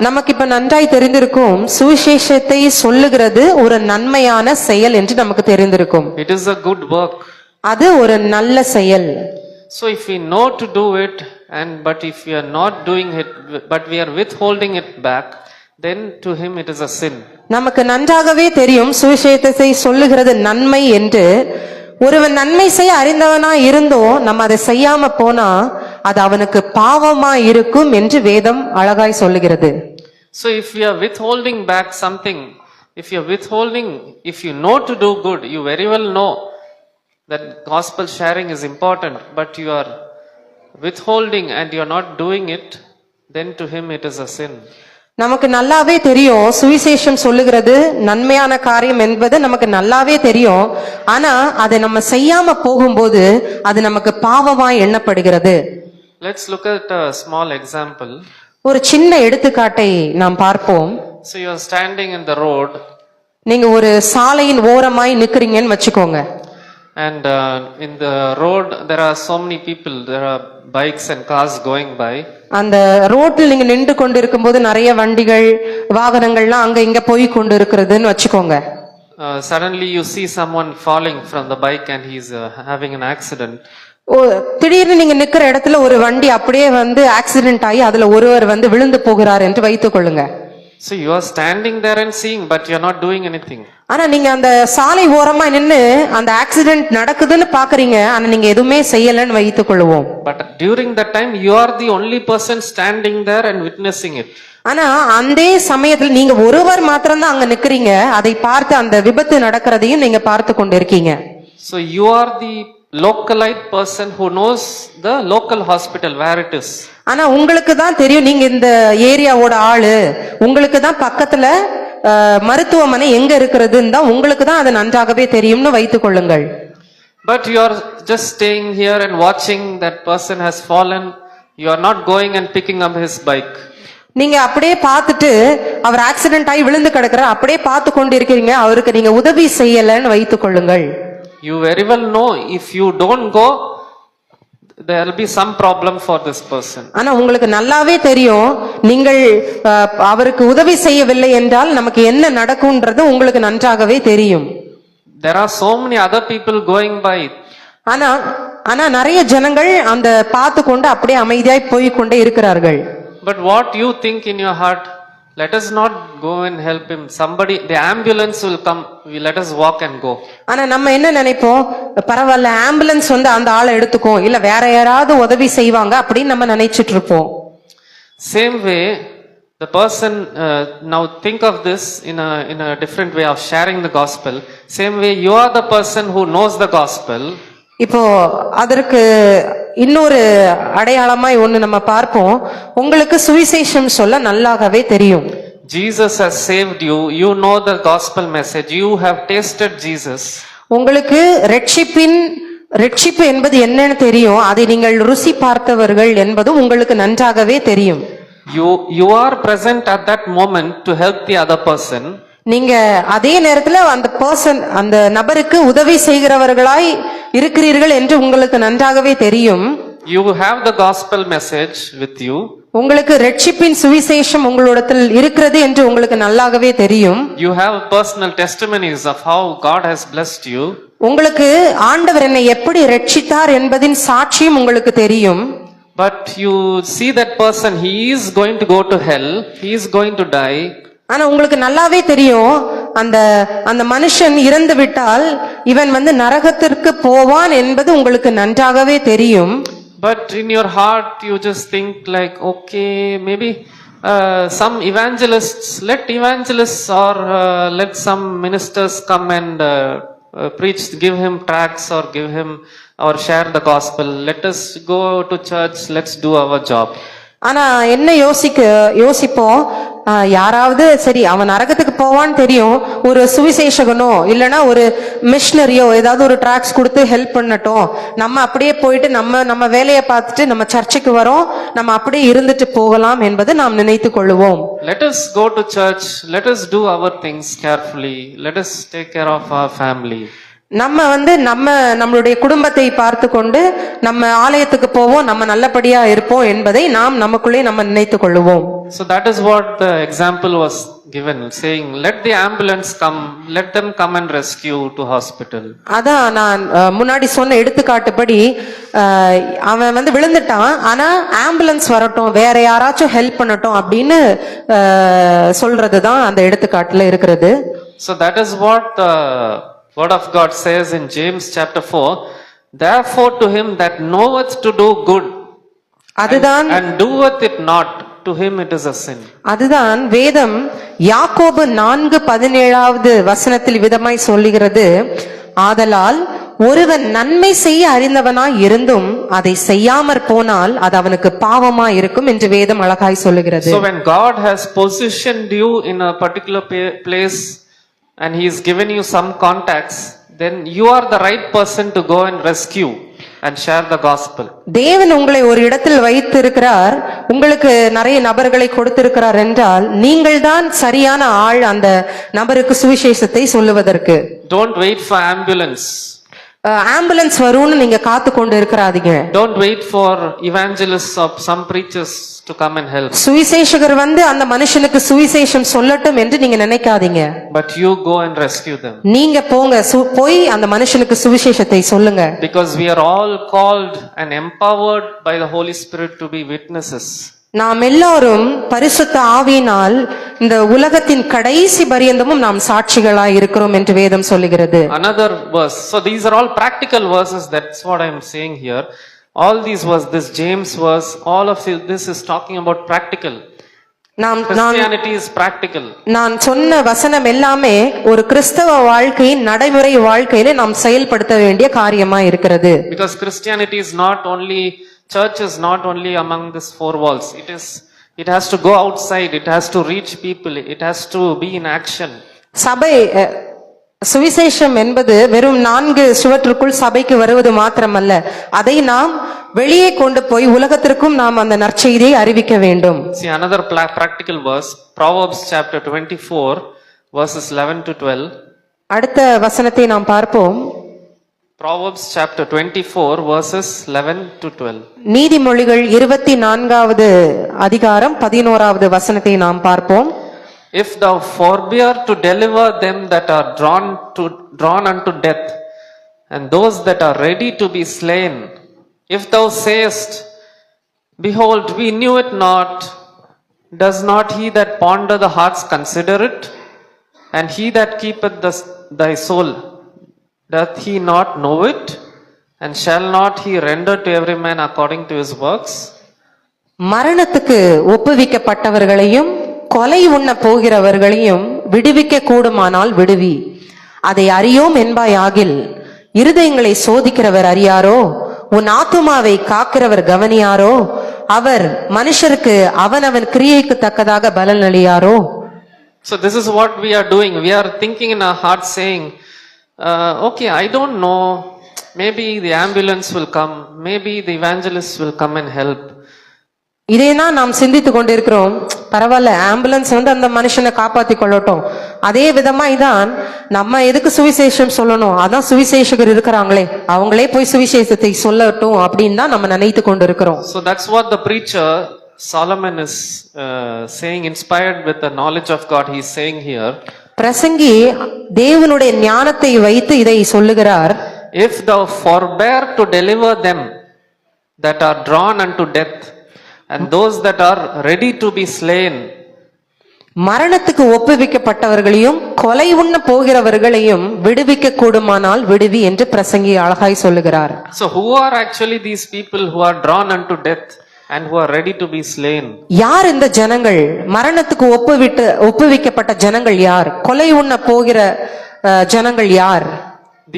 நமக்கு இப்ப நன்றாய் தெரிந்திருக்கும் சுவிசேஷத்தை சொல்லுகிறது ஒரு நன்மையான செயல் என்று நமக்கு தெரிந்திருக்கும். It is a good work. அது ஒரு நல்ல செயல். So if we know to do it but if we are not doing it but we are withholding it back, then to him it is a sin. நமக்கு நன்றாகவே தெரியும் சுவிசேஷத்தை சொல்லுகிறது நன்மை என்று. ஒருவன் நன்மை செய்ய அறிந்தவனா இருந்தோ நம்ம அதை செய்யாம போனா அது அவனுக்கு பாவமா இருக்கும் என்று வேதம் அழகாய் சொல்லுகிறது. So if we are withholding back something, if you know to do good, you very well know that gospel sharing is important, but you are withholding and you are not doing it, then to him it is a sin. நமக்கு நல்லாவே தெரியும் சுவிசேஷம் சொல்லுகிறது நன்மையான காரியம் என்பது நமக்கு நல்லாவே தெரியும். ஆனா அதை நம்ம செய்யாம போகும்போது அது நமக்கு பாவமாய் எண்ணப்படுகிறது. Let's look at a small example. ஒரு சின்ன எடுத்துக்காட்டை நாம் பார்ப்போம். So you are standing in the road. நீங்க ஒரு சாலையின் ஓரமாய் நிக்கிறீங்கன்னு வச்சுக்கோங்க. And in the road there are so many people, there are bikes and cars going by. அந்த ரோட்ல நீங்க நின்று கொண்டு இருக்கும்போது நிறைய வண்டிகள் வாகனங்கள்லாம் அங்க இங்க போய் கொண்டு இருக்கிறதுன்னு வச்சுக்கோங்க. Suddenly you see someone falling from the bike and he's having an accident. திடீர்னு நீங்க நிக்கிற இடத்துல ஒரு வண்டி அப்படியே ஆக்சிடென்ட் ஆகி அதுல ஒருவர் விழுந்து போகிறார் என்று வைத்துக் கொள்ளுங்க. So you are standing there and seeing, but you are not doing anything. ஆனா நீங்க அந்த சாலை ஓரமா நின்னு அந்த ஆக்சிடென்ட் நடக்குதுன்னு பாக்குறீங்க, ஆனா நீங்க எதுவுமே செய்யலன்னு வைத்துக் கொள்வோம். But during that time you are the only person standing there and witnessing it. ஆனா அந்த சமயத்துல நீங்க ஒருவர் மாத்திரம் தான் அங்க நிக்கிறீங்க, அதை பார்த்து அந்த விபத்து நடக்கிறதையும் நீங்க பார்த்து கொண்டிருக்கீங்க. So you are the localite person who knows the local hospital where it is. ஆனா உங்களுக்கு தான் தெரியும், நீங்க இந்த ஏரியாவோட ஆளு, உங்களுக்கு தான் பக்கத்துல மருத்துவமனை எங்க இருக்கிறதுன்னு தான் உங்களுக்கு தான் அது நன்றாகவே தெரியும்னு வைத்துக் கொள்ளுங்கள். But you are just staying here and watching that person has fallen. You are not going and picking up his bike. நீங்க அப்படியே பார்த்துட்டு அவர் ஆக்சிடென்ட் ஆகி விழுந்து கிடக்குற அப்படியே பார்த்து கொண்டு இருக்கிறீங்க, அவருக்கு நீங்க உதவி செய்யலன்னு வைத்துக் கொள்ளுங்கள். You very well know if you don't go, there will be some problem for this person. ஆனா உங்களுக்கு நல்லாவே தெரியும், நீங்கள் அவருக்கு உதவி செய்யவில்லை என்றால் நமக்கு என்ன நடக்கும்ன்றது உங்களுக்கு நன்றாகவே தெரியும். There are so many other people going by. ஆனா நிறைய ஜனங்கள் அந்த பார்த்து கொண்டு அப்படியே அமைதியாய் போய் கொண்டே இருக்கிறார்கள். But what you think in your heart, let us not go and help him. Somebody, the ambulance will come. Let us walk and go. ஆனா நம்ம என்ன நினைப்போம், பரவாயில்ல ஆம்புலன்ஸ் அந்த ஆளை எடுத்துக்கும், இல்ல வேற யாராவது உதவி செய்வாங்க அப்படின்னு நம்ம நினைச்சிட்டு இருப்போம். Same way, the person now think of this in a different way of sharing the gospel. Same way, you are the person who knows the gospel. இப்போ அதற்கு இன்னொரு அடையாளமாய் ஒண்ணு நம்ம பார்ப்போம். உங்களுக்கு சுவிசேஷம் சொல்ல நல்லாகவே தெரியும். Jesus has saved you. You know the gospel message. You have tasted Jesus. உங்களுக்கு ரட்சிப்பு என்பது என்னன்னு தெரியும். அதை நீங்கள் ருசி பார்த்தவர்கள் என்பது உங்களுக்கு நன்றாகவே தெரியும். You are present at that moment to help the other person. நீங்க அதே நேரத்துல அந்த நபருக்கு உதவி செய்கிறவர்களாய் இருக்கிறீர்கள் என்று உங்களுக்கு நன்றாகவே தெரியும். You have the gospel message with you. உங்களுக்கு ரட்சிப்பின் சுவிசேஷம் உங்களிடத்தில் இருக்கிறது என்று உங்களுக்கு நல்லாகவே தெரியும். You have personal testimonies of how God has blessed you. உங்களுக்கு ஆண்டவர் என்னை எப்படி ரட்சித்தார் என்பதின் சாட்சியும் உங்களுக்கு தெரியும். But you see that person, he is going to go to hell, he is going to die. ஆனா உங்களுக்கு நல்லாவே தெரியும், அந்த மனுஷன் இறந்து விட்டால் இவன் நரகத்திற்கு போவான் என்பது உங்களுக்கு நன்றாகவே தெரியும். But in your heart you just think like, okay, maybe some evangelists, let evangelists or let some ministers come and preach, give him tracts or give him or share the gospel. Let us go to church, let's do our job. ஆனா என்ன யோசிப்போம், யாராவது சரி அவன் நரகத்துக்கு போவான்னு தெரியும், ஒரு சுவிசேஷகனோ இல்லனா ஒரு மிஷனரியோ ஏதாவது ஒரு டிராக்ஸ் கொடுத்து ஹெல்ப் பண்ணட்டும், நம்ம அப்படியே போயிட்டு நம்ம வேலையை பார்த்துட்டு நம்ம சர்ச்சுக்கு வரோம், நம்ம அப்படியே இருந்துட்டு போகலாம் என்பது நாம் நினைத்துக் கொள்வோம். Let us go to church, let us do our things carefully, let us take care of our family. நம்மளுடைய குடும்பத்தை பார்த்து கொண்டு நம்ம ஆலயத்துக்கு போவோம், நம்ம நல்லபடியா இருப்போம் என்பதை நாம் நமக்குள்ளே நம்ம நினைத்துக் கொள்ளுவோம். So that is what the example was given, saying, let the ambulance come, let them come and rescue to hospital. அதான் நான் முன்னாடி சொன்ன எடுத்துக்காட்டுப்படி அவன் விழுந்துட்டான், ஆனா ஆம்புலன்ஸ் வரட்டும், வேற யாராச்சும் ஹெல்ப் பண்ணட்டும் அப்படின்னு சொல்றதுதான் அந்த எடுத்துக்காட்டுல இருக்கிறது. So that is what the word of God says in James chapter 4, therefore to him that knoweth to do good அதுதான் and doeth it not, to him it is a sin. அதுதான் வேதம் யாக்கோபு 4:17 வசனத்தில் விதமாய் சொல்லுகிறது, ஆதலால் ஒருவன் நன்மை செய்ய அறிந்தவனாய் இருந்தும் அதை செய்யாமற் போனால் அது அவனுக்கு பாவமாய் இருக்கும் என்று வேதம் அழகாய் சொல்லுகிறது. So when God has positioned you in a particular place and he has given you some contacts, then you are the right person to go and rescue and share the gospel. தேவன் உங்களை ஒரு இடத்தில் வைத்திருக்கிறார், உங்களுக்கு நிறைய நபர்களை கொடுத்திருக்கிறார் என்றால் நீங்கள் தான் சரியான ஆள் அந்த நபருக்கு சுவிசேஷத்தை சொல்லுவதற்கு. Don't wait for ambulance. Ambulance வரும்னு நீங்க காத்து கொண்டு இருக்கிறாதீங்க. Don't wait for evangelists or some preachers to come and help. சுவிசேஷகர் அந்த மனுஷனுக்கு சுவிசேஷம் சொல்லட்டும் என்று நீங்க நினைக்காதீங்க. But you go and rescue them. நீங்க போங்க, போய் அந்த மனுஷனுக்கு சுவிசேஷத்தை சொல்லுங்க. Because we are all called and empowered by the Holy Spirit to be witnesses. நாம் எல்லாரும் பரிசுத்த ஆவியினால் இந்த உலகத்தின் கடைசி பரியந்தமும் நாம் சாட்சிகளாய் இருக்கிறோம் என்று வேதம் சொல்லுகிறது. Another verse. So these are all practical verses. That's what I am saying here. All these verses, this James verse, all of this is talking about practical. Christianity is practical. நான் சொன்ன வசனம் எல்லாமே ஒரு கிறிஸ்தவ வாழ்க்கையின் நடைமுறை வாழ்க்கையில நாம் செயல்படுத்த வேண்டிய காரியமா இருக்கிறது. Because Christianity is not only, church is not only among these four walls. It has to go outside, it has to reach people, it has to be in action. சபை சுவிசேஷம் என்பது வெறும் 4 சுவற்றுக்குள் சபைக்கு வருவது மாத்திரமல்ல, அதை நாம் வெளியே கொண்டு போய் உலகத்திற்கும் நாம் அந்த நற்செய்தியை அறிவிக்க வேண்டும். See another practical verse, Proverbs chapter 24 verses 11 to 12. அடுத்த வசனத்தை நாம் பார்ப்போம். Proverbs chapter 24 verses 11 to 12. நீதிமொழிகள் 24வது அதிகாரம் 11வது வசனத்தை நாம் பார்ப்போம். If thou forbear to deliver them that are drawn unto death, and those that are ready to be slain, if thou sayest, behold, we knew it not, does not he that ponder the hearts consider it? And he that keepeth thy soul, doth he not know it? And shall not he render to every man according to his works? மரணத்துக்கு ஒப்புவிக்கப்பட்டவர்களையும் கொலை உண்ண போகிறவர்களையும் விடுவிக்க கூடுமானால் விடுவி, அதை அறியோம் என்பாயாகில் இருதயங்களை சோதிக்கிறவர் அறியாரோ, உன் ஆத்துமாவை காக்கிறவர் கவனியாரோ, அவர் மனுஷருக்கு அவனவன் கிரியைக்கு தக்கதாக பலன் அளியாரோ. So this is what we are doing. We are thinking in our heart saying, okay, I don't know, maybe the ambulance will come, maybe the evangelists will come and help. இதேதான் நாம் சிந்தித்து கொண்டிருக்கிறோம். பரவாயில்ல, ஆம்புலன்ஸ் அந்த மனுஷனை காப்பாத்தி கொள்ளட்டும். அதே விதமாய் தான் நம்ம எதுக்கு சுவிசேஷம் சொல்லணும், அதான் சுவிசேஷகர் இருக்கிறாங்களே, அவங்களே போய் சுவிசேஷத்தை சொல்லட்டும் அப்படின்னு தான் நம்ம நினைத்து கொண்டிருக்கிறோம். So that's what the preacher Solomon is saying, inspired with the knowledge of God. He is saying here, பிரசங்கி தேவனுடைய ஞானத்தை வைத்து இதை சொல்லுகிறார். If thou forbear to deliver them that are drawn unto death, and those that are ready to be slain, மரணத்துக்கு ஒப்புவிக்கப்பட்டவர்களையும் கொலை உண்ண போகிறவர்களையும் விடுவிக்க கூடுமானால் விடுவி என்று பிரசங்கி அழகாய் சொல்லுகிறார். So who are actually these people who are drawn unto death and who are ready to be slain? யார் இந்த ஜனங்கள்? மரணத்துக்கு ஒப்புவிக்கப்பட்ட ஜனங்கள் யார்? கொலை உண்ண போகிற ஜனங்கள் யார்?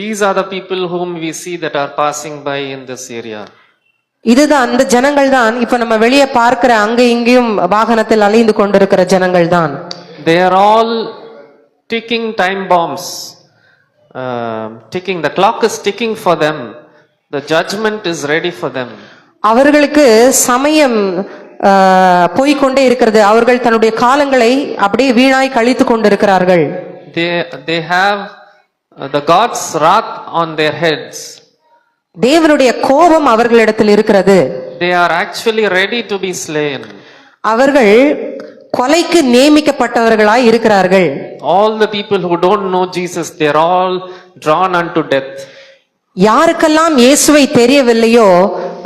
These are the people whom we see that are passing by in this area. இதுதான் அந்த ஜனங்கள் தான் இப்ப நம்ம வெளியே பார்க்கிற அங்க இங்கேயும் வாகனத்தில் அலைந்து கொண்டிருக்கிற ஜனங்கள் தான். They are all ticking time bombs, ticking. The clock is ticking for them. The judgment is ready for them. அவர்களுக்கு சமயம் போய்கொண்டே இருக்கிறது. அவர்கள் தன்னுடைய காலங்களை அப்படியே வீணாய் கழித்து கொண்டிருக்கிறார்கள். They have the God's wrath on their heads. தேவனுடைய கோபம் அவர்களிடத்தில் இருக்கிறது. They are actually ready to be slain. அவர்கள் கொலைக்கு நியமிக்கப்பட்டவர்களாய் இருக்கிறார்கள். All the people who don't know Jesus, they are all drawn unto death. யாருக்கெல்லாம் இயேசுவை தெரியவில்லையோ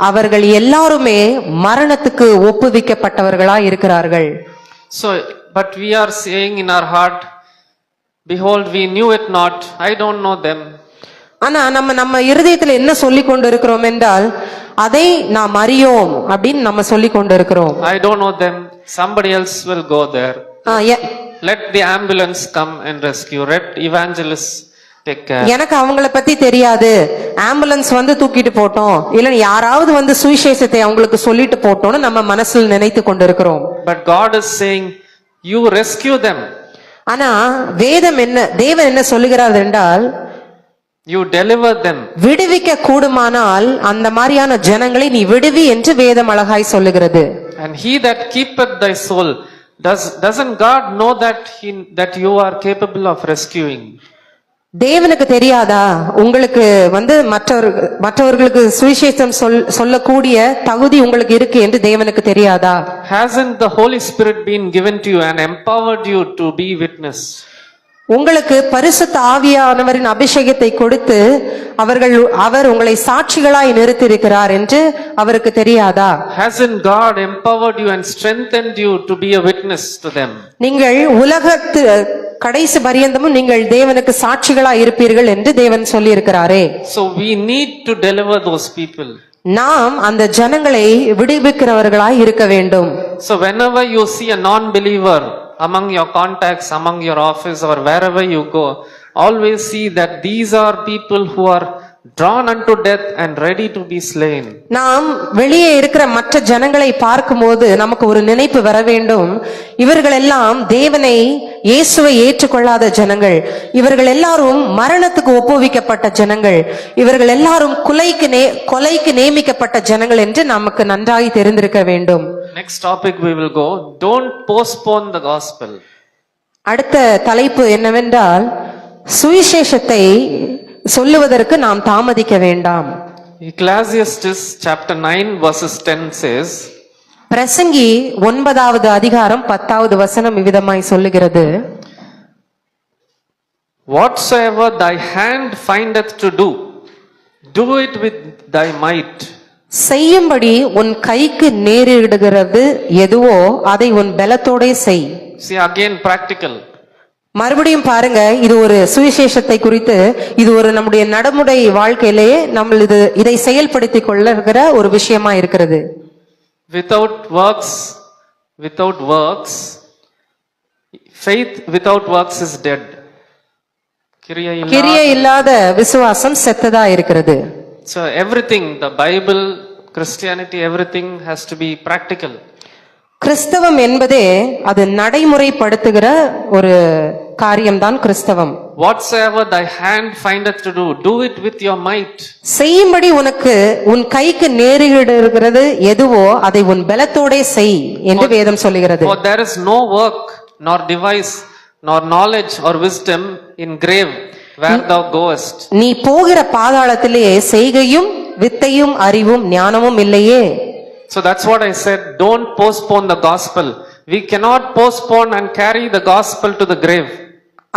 அவர்கள் எல்லாருமே மரணத்துக்கு ஒப்புவிக்கப்பட்டவர்களாய் இருக்கிறார்கள். So, but we are saying in our heart, behold, we knew it not, I don't know them. ஆனா நம்ம இருதயத்துல என்ன சொல்லி கொண்டு இருக்கிறோம் என்றால், அதை நாம் அறியோம் அப்படின்னு நம்ம சொல்லி கொண்டு இருக்கிறோம். I don't know them, somebody else will go there. Let the ambulance come and rescue. Let evangelists take care. எனக்கு அவங்கள பத்தி தெரியாது, ஆம்புலன்ஸ் வந்து தூக்கிட்டு போட்டோம், இல்ல யாராவது வந்து சுவிசேஷத்தை அவங்களுக்கு சொல்லிட்டு போட்டோம்னு நம்ம மனசில் நினைத்து கொண்டு இருக்கிறோம். But God is saying, you rescue them. ஆனா வேதம் என்ன, தேவன் என்ன சொல்லுகிறார் என்றால், you deliver them. விடுவிக்க கூடுமானால் அந்த மாதிரியான ஜனங்களை நீ விடுவி என்று வேதம் அழகாய் சொல்லுகிறது. And he that keepeth thy soul, doesn't God know that you are capable of rescuing? தேவனுக்கு தெரியாதா உங்களுக்கு வந்து மற்றவர்களுக்கு சுவிசேஷம் சொல்லக்கூடிய தகுதி உங்களுக்கு இருக்கு என்று தேவனுக்கு தெரியாதா? Hasn't the Holy Spirit been given to you and empowered you to be witness? உங்களுக்கு பரிசுத்த ஆவியானவரின் அபிஷேகத்தை கொடுத்து அவர் உங்களை சாட்சிகளாய் நிறுத்தியிருக்கிறார் என்று அவருக்கு தெரியாதா? Hasn't God empowered you and strengthened you to be a witness to them? நீங்கள் உலகத்து கடைசி பரியந்தமும் நீங்கள் தேவனுக்கு சாட்சிகளாய் இருப்பீர்கள் என்று தேவன் சொல்லி இருக்கிறாரே. So we need to deliver those people. நாம் அந்த ஜனங்களை விடுவிக்கிறவர்களாய் இருக்க வேண்டும். So whenever you see a non-believer among your contacts, among your office or wherever you go, always see that these are people who are drawn unto death and ready to be slain. நாம் வெளியே இருக்கிற மற்ற ஜனங்களை பார்க்கும்போது நமக்கு ஒரு நினைப்பு வர வேண்டும், இவர்கள் எல்லாம் தேவனை இயேசுவை ஏற்றுக்கொள்ளாத ஜனங்கள், இவர்கள் எல்லாரும் மரணத்துக்கு ஒப்புவிக்கப்பட்ட ஜனங்கள், இவர்கள் எல்லாரும் கொலைக்கு நியமிக்கப்பட்ட ஜனங்கள் என்று நமக்கு நன்றாய் தெரிந்திருக்க வேண்டும். Next topic we will go, don't postpone the gospel. அடுத்த தலைப்பு என்னவென்றால், சுவிசேஷத்தை சொல்லுவதற்கு நாம் தாமதிக்க வேண்டாம். Ecclesiastes chapter 9 verses 10 says, பிரசங்கி 9வது அதிகாரம் 10வது வசனம் இவ்விதமாய் சொல்லுகிறது, whatsoever thy hand findeth to do, do it with thy might. செய்யும்படி உன் கைக்கு நேரிடுகிறது எதுவோ அதை உன் பலத்தோடே செய். See, again practical. மறுபடியும் பாருங்க, இது ஒரு சுவிசேஷத்தை குறித்து, இது ஒரு நம்முடைய நடைமுறை வாழ்க்கையிலேயே நம்ம இதை செயல்படுத்திக் கொள்ளுகிற ஒரு விஷயமா இருக்கிறது. Without works, faith without works is dead. கிரியை இல்லாத விசுவாசம் செத்ததா இருக்கிறது. So everything, the Bible, Christianity, everything has to be practical. கிறிஸ்தவம் என்பதே அது நடைமுறைப்படுத்துகிற ஒரு காரியம்தான் கிறிஸ்தவம். Whatsoever thy hand findeth to do, do it with your might. செய்யும்படி உனக்கு உன் கைக்கு நேரிடுகிறது எதுவோ அதை உன் பலத்தோடே செய் என்று வேதம் சொல்லுகிறது. For there is no work, nor device, nor knowledge or wisdom in grave where thou goest. நீ போகிற பாதாளத்திலே செய்கையும் வித்தையும் அறிவும் ஞானமும் இல்லையே. So that's what I said, don't postpone the gospel. We cannot postpone and carry the gospel to the grave.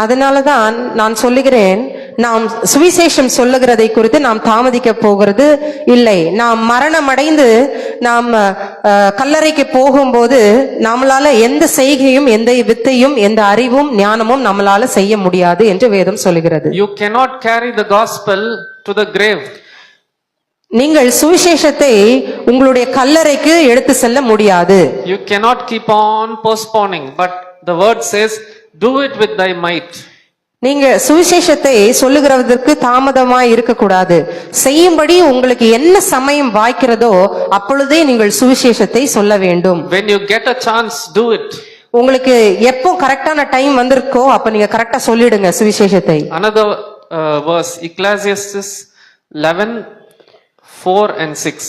அதனாலதான் நான் சொல்லுகிறேன், நாம் சுவிசேஷம் சொல்லுகிறதை குறித்து நாம் தாமதிக்க போகிறது இல்லை. நாம் மரணம் அடைந்து நாம் கல்லறைக்கு போகும்போது நம்மளால எந்த செய்கையும் எந்த வித்தையும் எந்த அறிவும் ஞானமும் நம்மளால செய்ய முடியாது என்று வேதம் சொல்லுகிறது. You cannot carry the gospel to the grave. நீங்கள் சுவிசேஷத்தை உங்களுடைய கல்லறைக்கு எடுத்து செல்ல முடியாது. You cannot keep on postponing, but the word says, do it with thy might. நீங்க சுவிசேஷத்தை சொல்லுகிறதற்கு தாமதமாய் இருக்கக்கூடாது. செய்யும்படி உங்களுக்கு என்ன சமயம் வாய்க்கிறதோ அப்பொழுதே நீங்கள் சுவிசேஷத்தை சொல்ல வேண்டும். When you get a chance, do it. உங்களுக்கு எப்போ கரெக்டான டைம் வந்திருக்கோ அப்ப நீங்க கரெக்டா சொல்லிடுங்க சுவிசேஷத்தை. Another verse, Ecclesiastes 11:4 and 6.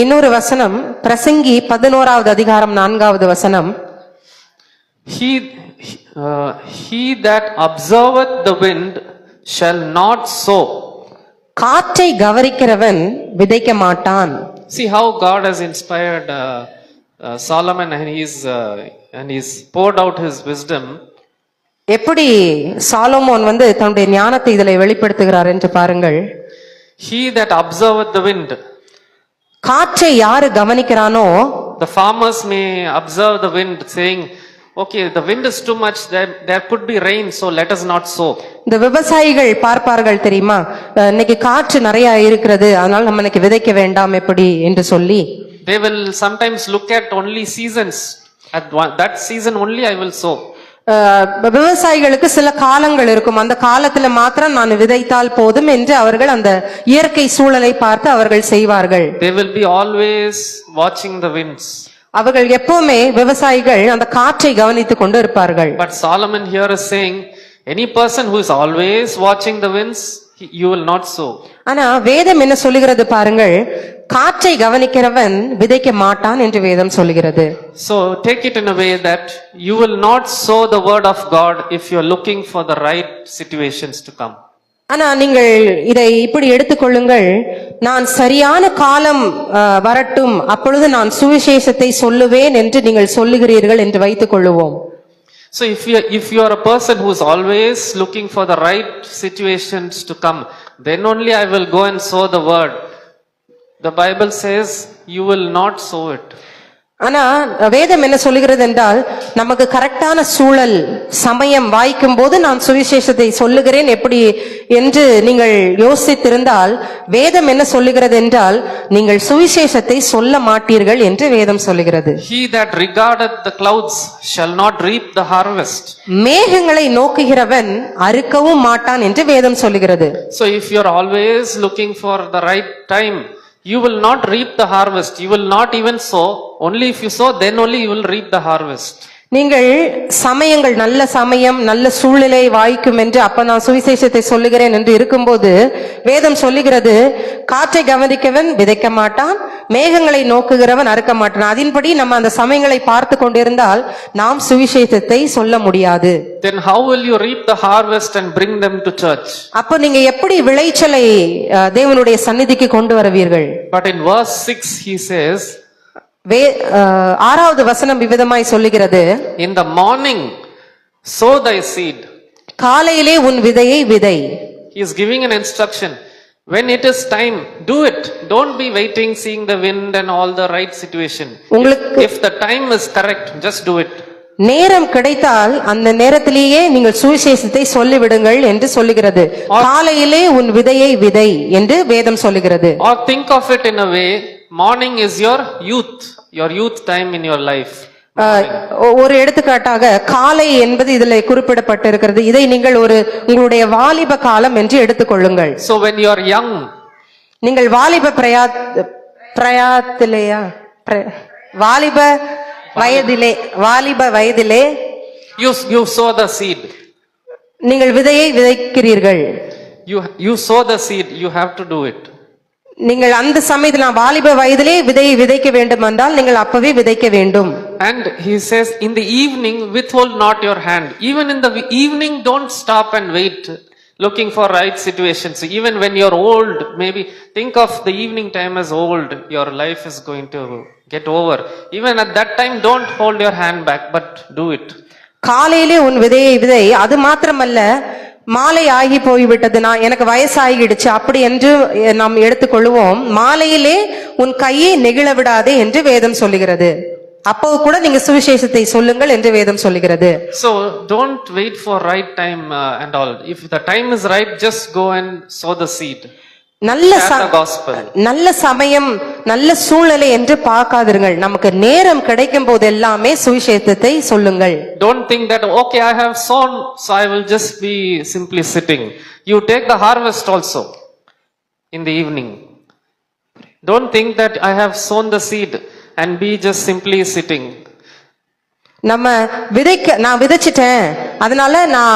இன்னொரு வசனம், பிரசங்கி 11வது அதிகாரம் 4வது வசனம், He that observeth the wind shall not sow. காற்றை கவனிக்கிறவன் விதைக்க மாட்டான். See how God has inspired Solomon, and he's poured out his wisdom. எப்படி சாலமோன் தன்னுடைய ஞானத்தை இதில் வெளிப்படுத்துகிறார் என்று பாருங்கள். He that observeth the wind. காற்றை யாரு கவனிக்கிறானோ, the farmers may observe the wind, saying, okay, the wind is too much, there could be rain, so let us not sow. இந்த விவசாயிகள் பார்ப்பார்கள் தெரியுமா, இன்னைக்கு காற்று நிறைய இருக்கிறது, அதனால நம்ம இன்னைக்கு விதைக்க வேண்டாம் எப்படி என்று சொல்லி. They will sometimes look at only seasons. At that season only I will sow. விவசாயிகளுக்கு சில காலங்கள் இருக்கும், அந்த காலத்துல மாத்திரம் நான் விதைத்தால் போதும் என்று அவர்கள் அந்த இயற்கை சூழலை பார்த்து அவர்கள் செய்வார்கள். They will be always watching the winds. அவர்கள் எப்பவுமே விவசாயிகள் அந்த காற்றை கவனித்துக் கொண்டு இருப்பார்கள். But Solomon here is saying, any person who is always watching the winds, you will not sow. ஆனா வேதம் என்ன சொல்லுகிறது பாருங்கள், காற்றை கவனிக்கிறவன் விதைக்க மாட்டான் என்று வேதம் சொல்லுகிறது. So take it in a way that you will not sow the word of God if you are looking for the right situations to come. ஆனா நீங்கள் இதை இப்படி எடுத்துக்கொள்ளுங்கள், நான் சரியான காலம் வரட்டும் அப்பொழுது நான் சுவிசேஷத்தை சொல்லுவேன் என்று நீங்கள் சொல்லுகிறீர்கள் என்று வைத்துக் கொள்ளுவோம். So if you are a person who is always looking for the right situations to come, then only I will go and sow the word. The Bible says you will not sow it. ஆனா வேதம் என்ன சொல்லுகிறது என்றால், நமக்கு கரெக்டான சூழல் சமயம் வாய்க்கும் போது நான் சுவிசேஷத்தை சொல்லுகிறேன் எப்படி என்று நீங்கள் யோசித்திருந்தால், வேதம் என்ன சொல்லுகிறது என்றால், நீங்கள் சுவிசேஷத்தை சொல்ல மாட்டீர்கள் என்று வேதம் சொல்லுகிறது. He that regardeth the clouds shall not reap the harvest. மேகங்களை நோக்குகிறவன் அறுக்கவும் மாட்டான் என்று வேதம் சொல்லுகிறது. So if you are always looking for the right time, you will not reap the harvest. You will not even sow. Only if you sow, then only you will reap the harvest. நீங்கள் சமயங்கள் நல்ல சமயம் நல்ல சூழ்நிலை வாய்க்கும் என்று அப்ப நான் சுவிசேஷத்தை சொல்லுகிறேன் என்று இருக்கும்போது வேதம் சொல்லுகிறது, காற்றை கவனிக்கவன் விதைக்க மாட்டான், மேகங்களை நோக்குகிறவன் அறுக்க மாட்டான். அதன்படி நம்ம அந்த சமயங்களை பார்த்து கொண்டிருந்தால் நாம் சுவிசேஷத்தை சொல்ல முடியாது. Then how will you reap the harvest and bring them to church? அப்ப நீங்க எப்படி விளைச்சலை தேவனுடைய சந்நிதிக்கு கொண்டு வருவீர்கள்? But in verse 6 he says, ஆறாவது வசனம் விவிதமாய் சொல்லுகிறது, in the morning sow thy seed. காலையிலே உன் விதையை விதை. He is giving an instruction. When it is time, do it. Don't be waiting, seeing the wind and all the right situation. If the time is correct, just do it. நேரம் கிடைத்தால் அந்த நேரத்திலேயே நீங்கள் சுவிசேஷத்தை சொல்லிவிடுங்கள் என்று சொல்லுகிறது. காலையிலே உன் விதையை விதை என்று வேதம் சொல்லுகிறது. Or think of it in a way, morning is your youth time in your life. ஒரு எடுத்துக்காட்டாக காலை என்பது இதில் குறிப்பிடப்பட்டிருக்கிறது. இதை நீங்கள் உங்களுடைய வாலிப காலம் என்று எடுத்துக்கொள்ளுங்கள். So when you are young, நீங்கள் வாலிப வயதிலே you sow the seed. நீங்கள் விதையை விதைக்கிறீர்கள். You sow the seed, you have to do it. நீங்கள் அந்த சமயத்தில் வாலிப வயதிலே விதையை விதைக்க வேண்டும் என்றால் நீங்கள் அப்பவே விதைக்க வேண்டும். And he says, in the evening withhold not your hand. Even in the evening don't stop and wait looking for right situations. Even when you're old, maybe think of the evening time as old, your life is going to get over. Even at that time don't hold your hand back, but do it. காலையிலே உன் விதையை விதை. அது மாத்திரமல்ல, மாலை ஆகி போய்விட்டது, நான் எனக்கு வயசாகிடுச்சு அப்படி என்று நாம் எடுத்துக்கொள்வோம். மாலையிலே உன் கையை நெகிழ விடாதே என்று வேதம் சொல்லுகிறது. அப்போ கூட நீங்க சுவிசேஷத்தை சொல்லுங்கள் என்று வேதம் சொல்லுகிறது. So don't wait for right time and all. If the time is right, just go and sow the seed. நல்ல சமயம் நல்ல சூழ்நிலை என்று பார்க்காதீர்கள். நமக்கு நேரம் கிடைக்கும் போது எல்லாமே சுவிசேஷத்தை சொல்லுங்கள். Don't think that okay, I have sown, so I will just be simply sitting. You take the harvest also in the evening. Don't think that I have sown the seed and be just simply sitting. நம்ம நான் விதைச்சிட்டேன் அதனால நான்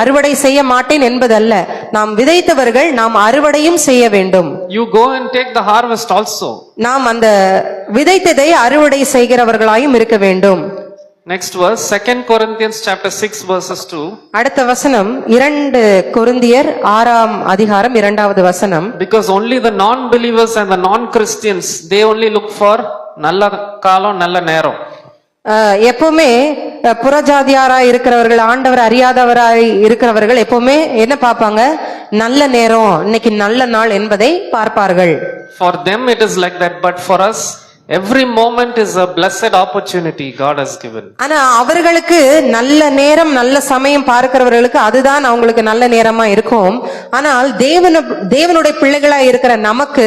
அறுவடை செய்ய மாட்டேன் என்பதல்ல. நாம் விதைத்தவர்கள் நாம் அறுவடையும் செய்ய வேண்டும். You go and take the harvest also. நாம் அந்த விதைத்ததை அறுவடை செய்கிறவர்களாயும் இருக்க வேண்டும். Next verse, 2 Corinthians chapter 6 verses 2. அடுத்த வசனம் 2 கொரிந்தியர் 6ஆம் அதிகாரம் 2வது வசனம். Because only the non-believers and the non-Christians, they only look for நல்ல காலம் நல்ல நேரம். எப்பவுமே புறஜாதியாராய் இருக்கிறவர்கள், ஆண்டவர் அறியாதவராய் இருக்கிறவர்கள் எப்பவுமே என்ன பார்ப்பாங்க? நல்ல நேரம், இன்னைக்கு நல்ல நாள் என்பதை பார்ப்பார்கள். For them it is like that, but for us every moment is a blessed opportunity God has given. ஆனா அவர்களுக்கு நல்ல நேரம், நல்ல சமயம் பார்க்கிறவர்களுக்கு அதுதான் அவங்களுக்கு நல்ல நேரமா இருக்கும். ஆனால் தேவனுடைய பிள்ளைகளாய் இருக்கிற நமக்கு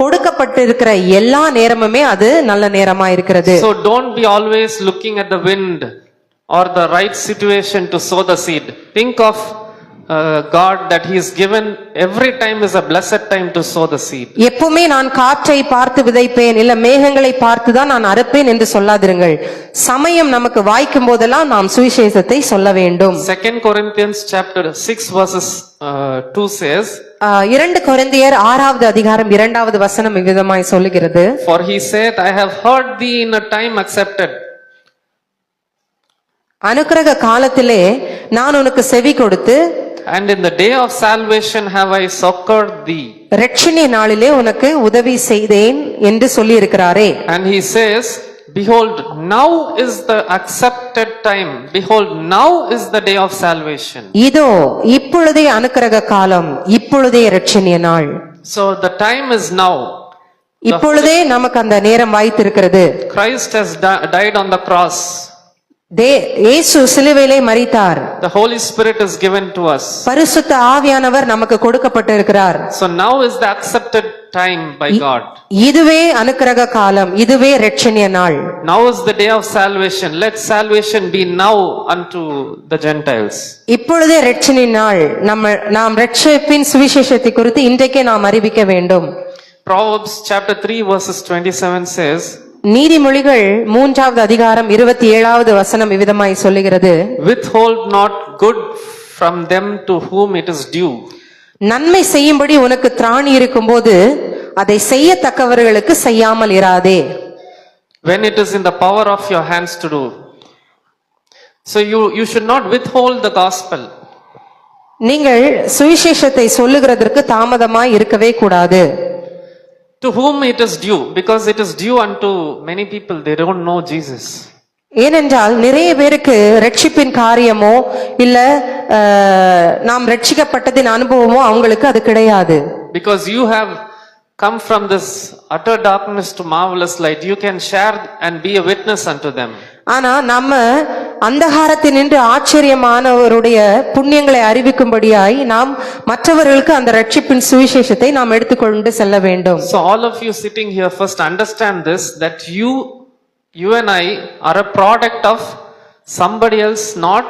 கொடுக்கப்பட்டிருக்கிற எல்லா நேரமுமே அது நல்ல நேரமா இருக்கிறது. So don't be always looking at the wind or the right situation to sow the seed. Think of God that He has given every time is a blessed time to sow the seed. எப்பவுமே நான் காற்றை பார்த்து விதைப்பேன், இல்ல மேகங்களை பார்த்து தான் நான் அறுப்பேன் என்று சொல்லாதிருங்கள். சமயம் நமக்கு வாய்க்கும் போதெல்லாம் நாம் சுவிசேஷத்தை சொல்ல வேண்டும். 2 Corinthians chapter 6 verses 2 says, 2 கொரிந்தியர் 6வது அதிகாரம் 2வது வசனம் இவ்விதமாய் சொல்லுகிறது. For he said, I have heard thee in a time accepted. அனுக்கிரக காலத்திலே நான் உனக்கு செவி கொடுத்து, And in the day of salvation have I succored thee. இரட்சணிய நாளிலே உனக்கு உதவி செய்தேன் என்று சொல்லி இருக்கிறாரே. And he says, behold, now is the accepted time. Behold, now is the day of salvation. இதோ இப்பொழுதே அனுக்கிரக காலம், இப்பொழுதே இரட்சணிய நாள். So the time is now. இப்பொழுதே நமக்கு அந்த நேரம் வாய்த்திருக்கிறது. Christ has died on the cross. இயேசு சிலுவையிலே மரித்தார். The Holy Spirit is given to us. பரிசுத்த ஆவியானவர் நமக்கு கொடுக்கப்பட்டிருக்கிறார். So now is the accepted time by God. இதுவே அனுக்கிரக காலம், இதுவே இரட்சணிய நாள். Now is the day of salvation. Let salvation be now unto the Gentiles. இப்பொழுதே இரட்சணிய நாள். நாம் இரட்சிப்பின் சுவிசேஷத்தை குறித்து இன்றைக்கே நாம் அறிவிக்க வேண்டும். Proverbs chapter 3 verses 27 says, நீதிமொழிகள் 3வது அதிகாரம் 27வது வசனம் இவ்விதமாய் சொல்லுகிறது. Withhold not good from them to whom it is due. நன்மை செய்யும்படி உனக்கு திராணி இருக்கும்போது அதை செய்யத்தக்கவர்களுக்கு செய்யாமல் இராதே. When it is in the power of your hands to do. So you should not withhold the gospel. நீங்கள் சுவிசேஷத்தை சொல்லுகிறதற்கு தாமதமாய் இருக்கவே கூடாது. To whom it is due, because it is due unto many people, they don't know Jesus. ஏனென்றால் நிறைய பேருக்கு ரட்சிப்பின் காரியமோ இல்ல நாம் ரட்சிக்கப்பட்டதின் அனுபவமோ அவங்களுக்கு அது கிடையாது. Because you have come from this utter darkness to marvelous light, you can share and be a witness unto them. ஆனா நம்ம அந்தகாரத்தில் நின்று ஆச்சரியமானவருடைய புண்ணியங்களை அறிவிக்கும்படியாய் நாம் மற்றவர்களுக்கு அந்த ரட்சிப்பின் சுவிசேஷத்தை நாம் எடுத்துக்கொண்டு செல்ல வேண்டும். So all of you sitting here first understand this, that you and I are a product of somebody else not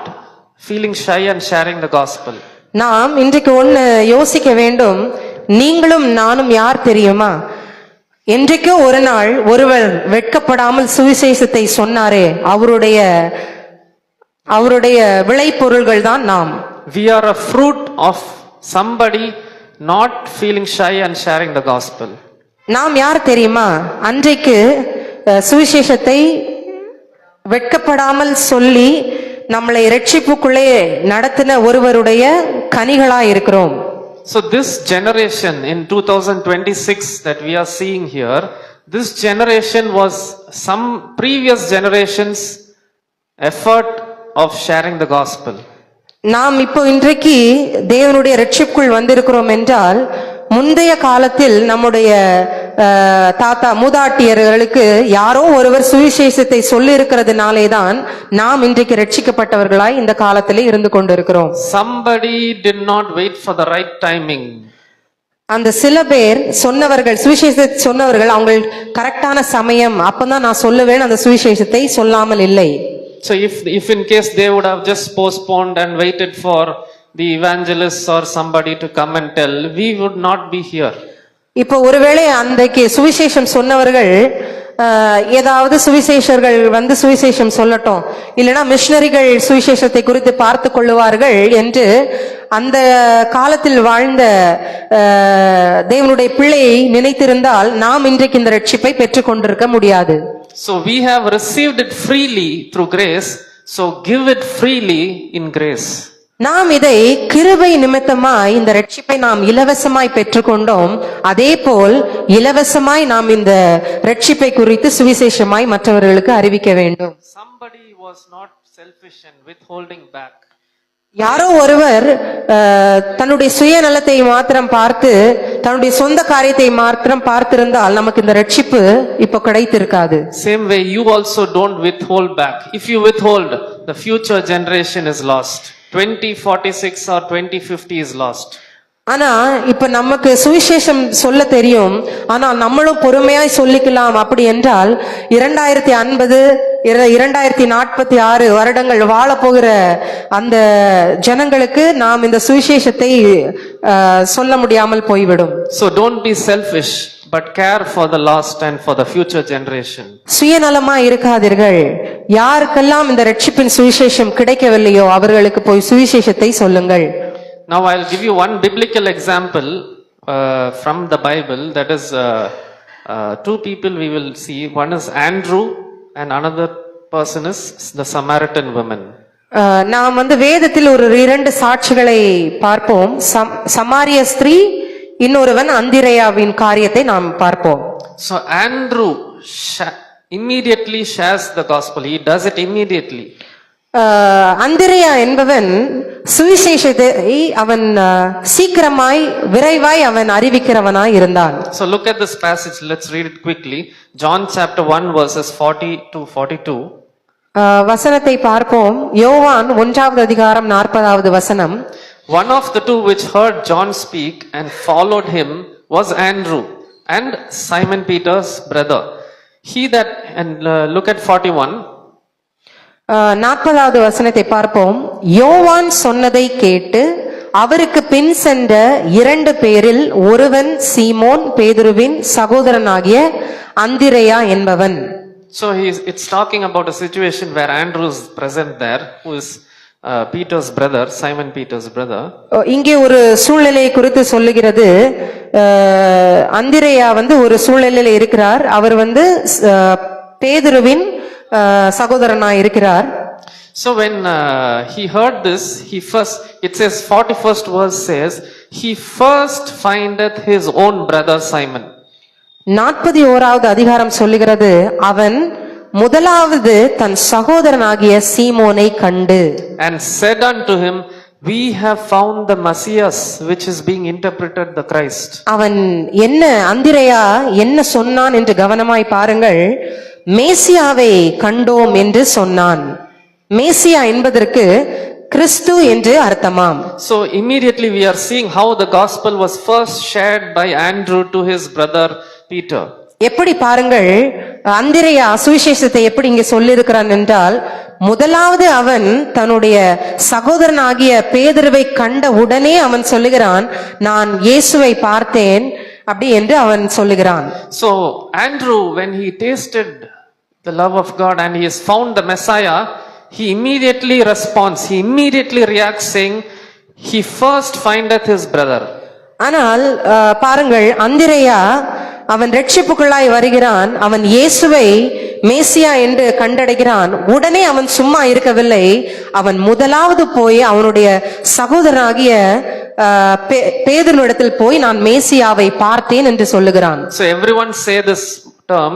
feeling shy and sharing the gospel. நாம் இன்றைக்கு ஒன்னு யோசிக்க வேண்டும். நீங்களும் நானும் யார் தெரியுமா? என்றைக்கோ ஒரு நாள் ஒருவர் வெட்கப்படாமல் சுவிசேஷத்தை சொன்னாரே, அவருடைய விளைபொருள்கள் தான் நாம். We are a fruit of somebody not feeling shy and sharing the gospel. நாம் யார் தெரியுமா? அன்றைக்கு சுவிசேஷத்தை வெட்கப்படாமல் சொல்லி நம்மளை இரட்சிப்புக்குள்ளே நடத்தின ஒருவருடைய கனிகளாய் இருக்கிறோம். So this generation in 2026 that we are seeing here, this generation was some previous generations effort of sharing the gospel. நாம் இப்போ இன்றைக்கு தேவனுடைய இரட்சிப்புக்குள் வந்திருக்கிறோம் என்றால் முந்தைய காலத்தில் நம்முடைய தாத்தா மூதாட்டியர்களுக்கு யாரோ ஒருவர் சுவிசேஷத்தை சொல்லி இருக்கிறதுனாலே தான் நாம் இன்றைக்கு ரட்சிக்கப்பட்டவர்களாய் இந்த காலத்திலே இருந்து கொண்டிருக்கிறோம். Somebody did not wait for the right timing. அந்த சில பேர் சொன்னவர்கள், சுவிசேஷத்தை சொன்னவர்கள், அவங்க கரெக்டான சமயம் அப்பதான் நான் சொல்லுவேன் அந்த சுவிசேஷத்தை சொல்லாமல் இல்லை. So if in case they would have just postponed and waited for the evangelists or somebody to come and tell, we would not be here. இப்போ ஒருவேளை அன்றைக்கு சுவிசேஷம் சொன்னவர்கள் ஏதாவது சுவிசேஷர்கள் வந்து சுவிசேஷம் சொல்லட்டும், இல்லைன்னா மிஷனரிகள் சுவிசேஷத்தை குறித்து பார்த்து கொள்ளுவார்கள் என்று அந்த காலத்தில் வாழ்ந்த தேவனுடைய பிள்ளையை நினைத்திருந்தால் நாம் இன்றைக்கு இந்த ரட்சிப்பை பெற்றுக் கொண்டிருக்க முடியாது. So we have received it freely through grace, so give it freely in grace. நாம் இதை கிருபை நிமித்தமாய் இந்த ரட்சிப்பை நாம் இலவசமாய் பெற்றுக்கொண்டோம். அதே போல் இலவசமாய் நாம் இந்த ரட்சிப்பை குறித்து சுவிசேஷமாய் மற்றவர்களுக்கு அறிவிக்க வேண்டும். Somebody was not selfish and withholding back. யாரோ ஒருவர் தன்னுடைய சுயநலத்தை மாத்திரம் பார்த்து தன்னுடைய சொந்த காரியத்தை மாத்திரம் பார்த்திருந்தால் நமக்கு இந்த ரட்சிப்பு இப்போ கிடைத்திருக்காது. Same way you also don't withhold back. If you withhold, the future generation is lost. 2046 or 2050 is lost. ஆனா இப்ப நமக்கு சுவிசேஷம் சொல்ல தெரியும், ஆனால் நம்மளும் பொறுமையாய் சொல்லிக்கலாம். அப்படி என்றால் 2050 2046 வருடங்கள் வாழ போகிற அந்த ஜனங்களுக்கு நாம் இந்த சுவிசேஷத்தை சொல்ல முடியாமல் போய்விடும். So don't be selfish, but care for the lost and for the future generation. சுயநலமா இருக்காதீர்கள். யாருக்கெல்லாம் இந்த ரட்சிப்பின் சுவிசேஷம் கிடைக்கவில்லையோ அவர்களுக்கு போய் சுவிசேஷத்தை சொல்லுங்கள். Now I'll give you one biblical example from the Bible. That is two people we will see. One is Andrew and another person is the Samaritan woman. நாம் வேதத்தில் ஒரு 2 சாட்சிகளை பார்ப்போம். சமாரிய ஸ்திரீ, இன்னொருவன் அந்திரேயாவின் காரியத்தை நாம் பார்ப்போம். So Andrew immediately shares the gospel. He does it immediately. அந்திரேயா என்பவன் சுவிசேஷத்தை அவன் சீக்கிரமாய் விரைவாய் அவன் அறிவிக்கிறவனாய் இருந்தான். So look at this passage. Let's read it quickly. John chapter 1 verses 40 to 42. வசனத்தை பார்ப்போம். யோவான் 1வது அதிகாரம் 40வது வசனம். One of the two which heard John speak and followed him was Andrew and Simon Peter's brother. He that, and look at 41. 40வது வசனத்தை பார்ப்போம். யோவான் சொன்னதை கேட்டு அவருக்கு பின் சென்ற 2 பேரில் ஒருவன் சீமோன் பேதுருவின் சகோதரனாகிய அந்திரேயா என்பவன். So it's talking about a situation where Andrew is present there, who is Peter's brother, Simon Peter's brother. இங்கே ஒரு சூழ்நிலையை குறித்து சொல்லுகிறது. அந்திரேயா ஒரு சூழ்நிலையில இருக்கிறார். அவர் பேதுருவின் சகோதரனாய் இருக்கிறார். So when he heard this, it says 41st verse says, he first findeth his own brother Simon. 41வது அதிகாரம் சொல்லுகிறது, அவன் முதலாவது தன் சகோதரனாகிய சீமோனை கண்டு and said unto him, we have found the Messiah, which is being interpreted the Christ. அவன் அந்திரேயா என்ன சொன்னான் என்று கவனமாய் பாருங்கள். மேசியாவை கண்டோம் என்று சொன்னான். மேசியா என்பதற்கு கிறிஸ்து என்று அர்த்தமாம். So immediately we are seeing how the gospel was first shared by Andrew to his brother Peter. எப்படி பாருங்கள், அந்திரேயா சுவிசேஷத்தை எப்படி இங்கே சொல்லியிருக்கிறான் என்றால், முதலாவது அவன் தன்னுடைய சகோதரனாகிய பேதுருவை கண்ட உடனே அவன் சொல்லுகிறான், நான் இயேசுவை பார்த்தேன் அப்படி என்று அவன் சொல்லுகிறான். So Andrew, when he tasted the love of God and he has found the Messiah, he immediately responds, he immediately reacts saying, he first findeth his brother. ஆனால் பாருங்கள், அந்திரேயா அவன் ரட்சிப்புக்குள்ளாய் வருகிறான். அவன் இயேசுவை மேசியா என்று கண்டடைகிறான். உடனே அவன் சும்மா இருக்கவில்லை. அவன் முதலாவது போய் அவனுடைய சகோதரனாகிய பேதுருவிடத்தில் போய் நான் மேசியாவை பார்த்தேன் என்று சொல்லுகிறான். So everyone say this term,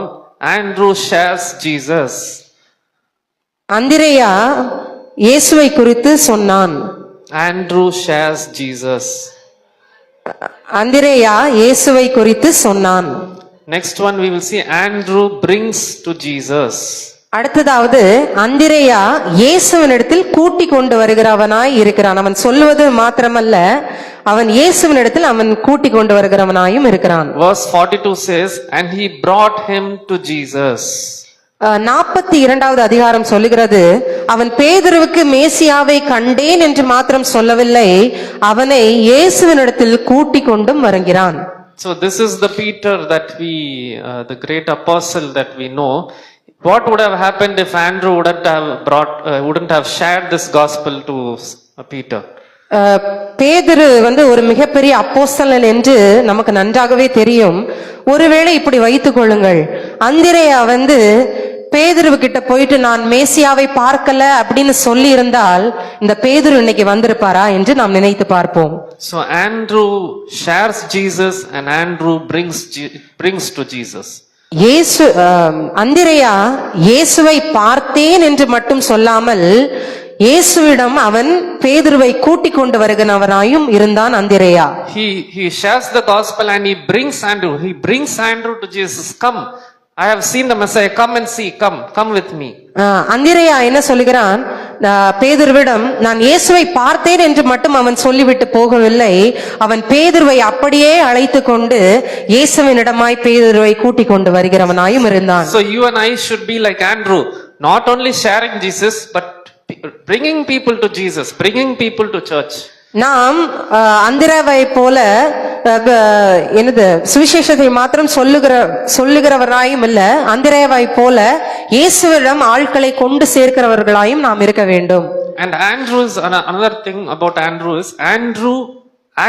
Andrew shares Jesus. அந்திரேயா இயேசுவை குறித்து சொன்னான். Andrew shares Jesus. அந்திரேயா இயேசுவை குறித்து சொன்னான். Next one we will see Andrew brings to Jesus. அடுத்ததாவது அந்திரேயா இயேசுவினிடத்தில் கூட்டி கொண்டு வருகிறவனாய் இருக்கிறான். அவன் சொல்வது மாத்திரமல்ல, அவன் இயேசுவினிடத்தில் அவன் கூட்டி கொண்டு வருகிறவனாயும் இருக்கிறான். Verse 42 says, and he brought him to Jesus. 42வது அதிகாரம் சொல்லுகிறது, அவன் பேதுருவுக்கு மேசியாவை கண்டேன் என்று மாத்திரம் சொல்லவில்லை, அவனை இயேசுவினிடத்தில் கூட்டி கொண்டும் வருகிறான். So this is the Peter that we, the great apostle that we know. What would have happened if Andrew wouldn't have shared this gospel to Peter? பேதுரு ஒரு மிகப்பெரிய அப்போஸ்தலன் என்று நமக்கு நன்றாகவே தெரியும். ஒருவேளை இப்படி வைத்துக் கொள்ளுங்கள், அந்திரேயா பேதுரு கிட்ட போயிட்டு நான் மேசியாவை பார்க்கல அப்படின்னு சொல்லி இருந்தால் இந்த பேதுரு இன்னைக்கு வந்திருப்பாரா என்று நாம் நினைத்து பார்ப்போம். So Andrew shares Jesus and Andrew brings to Jesus. இயேசு அந்திரேயா இயேசுவை பார்த்தேன் என்று மட்டும் சொல்லாமல் இயேசுவிடம் அவன் பேதுருவை கூட்டிக் கொண்டு வருகிறவனாயும் இருந்தான் அந்திரேயா. He shares the gospel and he brings Andrew. He brings Andrew to Jesus. Come, I have seen the Messiah. Come and see. Come with me. அந்திரேயா என்ன சொல்லுகிறான்? பேதுருவிடம் நான் இயேசுவை பார்த்தேன் என்று மட்டும் அவன் சொல்லிவிட்டு போகவில்லை. அவன் பேதுருவை அப்படியே அழைத்து கொண்டு இயேசுவினிடமாய் பேதுருவை கூட்டிக் கொண்டு வருகிறவனாயும் இருந்தான். So you and I should be like Andrew, not only sharing Jesus but bringing people to Jesus, bringing people to church. நாம் அந்திரேயாவை போல என்னது சுவிசேஷத்தை மாத்திரம் சொல்லுகிறவராயும் இல்ல, அந்திரேயாவை போல இயேசுவிடம் ஆட்களை கொண்டு சேர்க்கிறவர்களாயும் நாம் இருக்க வேண்டும். And Andrew's another thing about Andrew is Andrew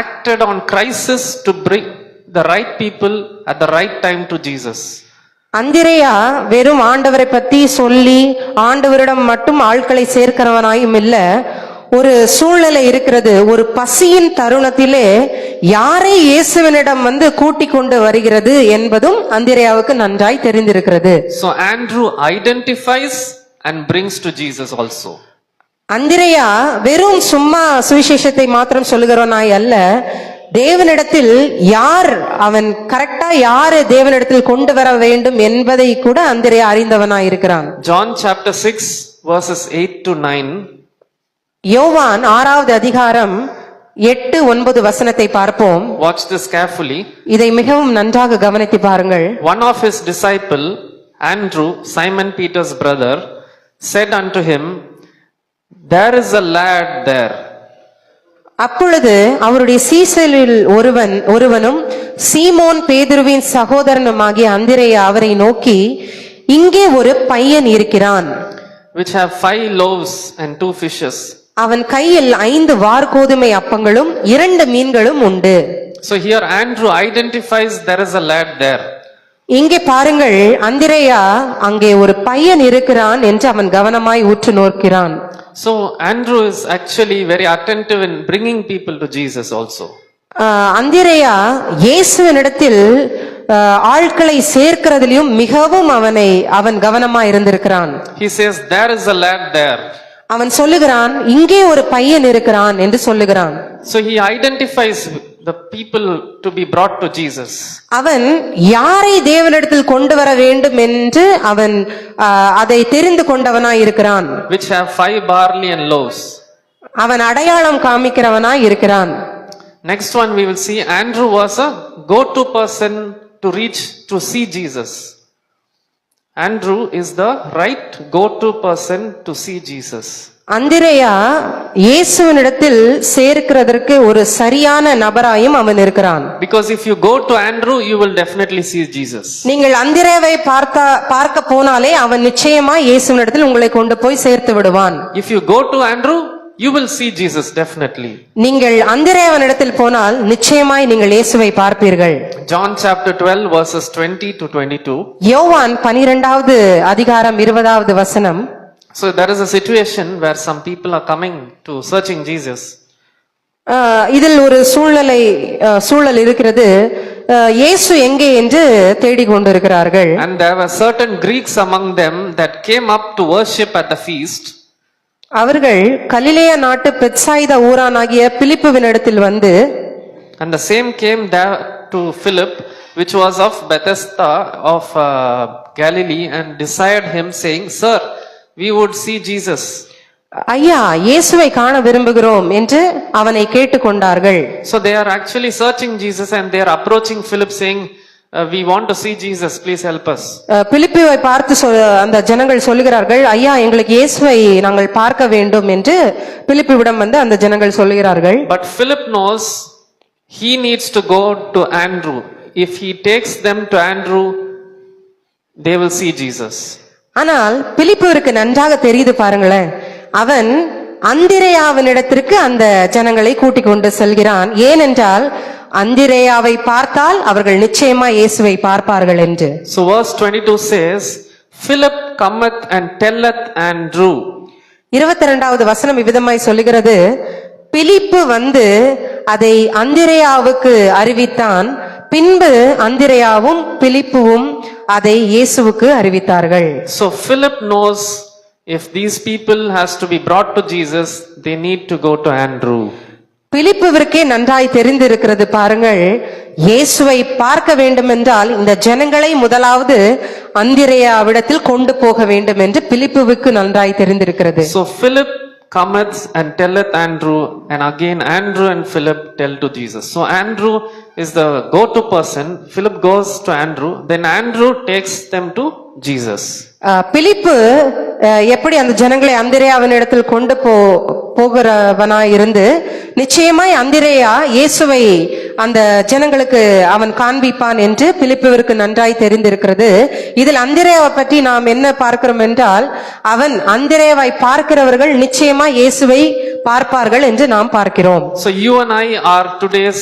acted on crisis to bring the right people at the right time to Jesus. அந்திரேயா வெறும் ஆண்டவரை பத்தி சொல்லி ஆண்டவரிடம் மட்டும் ஆட்களை சேர்க்கிறவனாயும் இல்ல, ஒரு சூழ்நிலை இருக்கிறது, ஒரு பசியின் தருணத்திலே யாரை இயேசுவினிடம் கூட்டிக் கொண்டு வருகிறது என்பதும் அந்திரேயாவுக்கு நன்றாய் தெரிந்திருக்கிறது. So Andrew identifies and brings to Jesus also. அந்திரேயா வெறும் சும்மா சுவிசேஷத்தை மாத்திரம் சொல்லுகிறவனாய் அல்ல, தேவனிடத்தில் யார் அவன் கரெக்டா யாரு தேவனிடத்தில் கொண்டு வர வேண்டும் என்பதை கூட அந்திரேயா அறிந்தவனாய் இருக்கிறான். John chapter 6 verses 8 to 9. யோவான் 6வது அதிகாரம் 8-9 வசனத்தை பார்ப்போம். Watch this carefully. இதை மிகவும் நன்றாக கவனித்து பாருங்கள். One of his disciple, Andrew, Simon Peter's brother, said unto him, there is a lad there. அப்பொழுது அவருடைய சீசரில் ஒருவனும் சீமோன் பேதுருவின் சகோதரனுமாகிய அந்திரேயா அவரை நோக்கி, இங்கே ஒரு பையன் இருக்கிறான், which have 5 loaves and 2 fishes. அவன் கையில் 5 வார்கோதுமை அப்பங்களும் 2 மீன்களும் உண்டு. So here Andrew identifies there is a lad there. இங்கே பாருங்கள், அந்திரேயா அங்கே ஒரு பையன் இருக்கிறான் என்று அவன் கவனமாய் உற்று நோக்கிறான். So Andrew is actually very attentive in bringing people to Jesus also. அந்திரேயா இயேசுவினிடத்தில் ஆட்களை சேர்க்கிறதிலும் மிகவும் அவன் கவனமாய் இருந்திருக்கிறான். He says there is a lad there. அவன் சொல்லுகிறான், இங்கே ஒரு பையன் இருக்கிறான் என்று சொல்லுகிறான். So he identifies the people to be brought to Jesus. அவன் யாரை தேவனிடத்தில் கொண்டு வர வேண்டும் என்று அவன் அதை தெரிந்து கொண்டவனாய் இருக்கிறான். Which have 5 barley and loaves. அவன் அடையாளம் காமிக்கிறவனாய் இருக்கிறான். Next one we will see Andrew was a go-to person to see Jesus. Andrew is the right go-to person to see Jesus. அந்திரேயா இயேசுவினிடத்தில் சேர்க்கிறதற்கு ஒரு சரியான நபராயும் அவன் இருக்கிறான். Because if you go to Andrew, you will definitely see Jesus. நீங்கள் அந்திரேயாவை பார்க்க போனாலே அவன் நிச்சயமா இயேசுவினிடத்தில் உங்களை கொண்டு போய் சேர்த்து விடுவான். If you go to Andrew, you will see Jesus definitely. நீங்கள் அந்திரேயாவினிடத்தில் போனால் நிச்சயமாய் நீங்கள் இயேசுவை பார்ப்பீர்கள். John chapter 12 verses 20 to 22. யோவான் 12வது அதிகாரம் 20வது வசனம். So there is a situation where some people are coming to searching Jesus. இதில் ஒரு சூழல் இருக்கிறது, இயேசு எங்கே என்று தேடிக் கொண்டிருக்கிறார்கள். And there were certain Greeks among them that came up to worship at the feast. அவர்கள் கலிலேயா நாட்டு பெத்சாயிதா ஊரானாகிய பிலிப்புவினிடத்தில் வந்து, and the same came there to Philip, which was of Bethesda of Galilee, and desired him, saying, Sir, we would see Jesus. ஐயா, இயேசுவை காண விரும்புகிறோம் என்று அவனை கேட்டுக்கொண்டார்கள். So they are actually searching Jesus and they are approaching Philip saying, we want to see Jesus, please help us. பிலிப்புவை பார்த்து அந்த ஜனங்கள் சொல்லுகிறார்கள், ஐயா எங்களுக்கு இயேசுவை நாங்கள் பார்க்க வேண்டும் என்று பிலிப்புவிடம் வந்து அந்த ஜனங்கள் சொல்லுகிறார்கள். But Philip knows he needs to go to Andrew. If he takes them to Andrew, they will see Jesus. ஆனால் பிலிப்புவிற்கு நன்றாக தெரியுது பாருங்களேன், அவன் அந்திரேயாவினிடத்திற்கு அந்த ஜனங்களை கூட்டிக் கொண்டு செல்கிறான். ஏனென்றால் அந்திரேயாவை பார்த்தால் அவர்கள் நிச்சயமா இயேசுவை பார்ப்பார்கள் என்று. So verse 22 says, Philip cometh and telleth Andrew. 22வது வசனம் இவ்விதமாய் சொல்லுகிறது, பிலிப்பு வந்து அதை அந்திரேயாவுக்கு அறிவித்தான். பின்பு அந்திரேயாவும் பிலிப்புவும் அதை இயேசுவுக்கு அறிவித்தார்கள். So Philip knows if these people has to be brought to Jesus, they need to go to Andrew. பிலிப்புவிற்கே நன்றாய் தெரிந்திருக்கிறது பாருங்கள், இயேசுவை பார்க்க வேண்டும் என்றால் இந்த ஜனங்களை முதலாவது அந்திரேயாவிடத்தில் கொண்டு போக வேண்டும் என்று பிலிப்புவுக்கு நன்றாய் தெரிந்திருக்கிறது. So Philip cometh and telleth Andrew, and again Andrew and Philip tell to Jesus. So Andrew is the go-to person. Philip goes to Andrew, then Andrew takes them to Jesus. பிலிப்பு எப்படி அந்த ஜனங்களை அந்திரேயாவின் இடத்தில் கொண்டு போகிறவனாய் இருந்து நிச்சயமாய் அந்திரேயா இயேசுவை அந்த ஜனங்களுக்கு அவன் காண்பிப்பான் என்று பிலிப்புவிற்கு நன்றாய் தெரிந்திருக்கிறது. இதில் அந்திரேயாவை பற்றி நாம் என்ன பார்க்கிறோம் என்றால், அவன் அந்திரேயாவை பார்க்கிறவர்கள் நிச்சயமாய் இயேசுவை பார்ப்பார்கள் என்று நாம் பார்க்கிறோம். So you and I are today's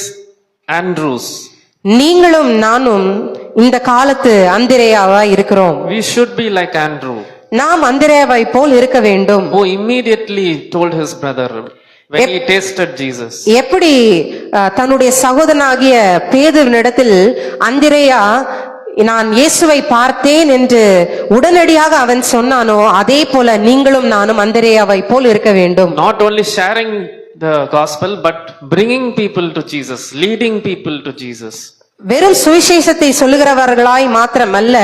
Andrews. நீங்களும் நானும் இந்த காலத்து அந்திரேயாவா இருக்கிறோம். We should be like Andrew, நாம் அந்திரேயாவை போல் இருக்க வேண்டும். who immediately told his brother when he tasted Jesus. எப்படி தன்னுடைய சகோதரனாகிய பேதுருவினிடத்தில் அந்திரேயா நான் இயேசுவை பார்த்தேன் என்று உடனடியாக அவன் சொன்னானோ, அதே போல நீங்களும் நானும் அந்திரேயாவை போல் இருக்க வேண்டும். Not only sharing the gospel, but bringing people to Jesus, leading people to Jesus. வெறும் சுவிசேஷத்தை சொல்லுகிறவர்களாய் மாத்திரமல்ல,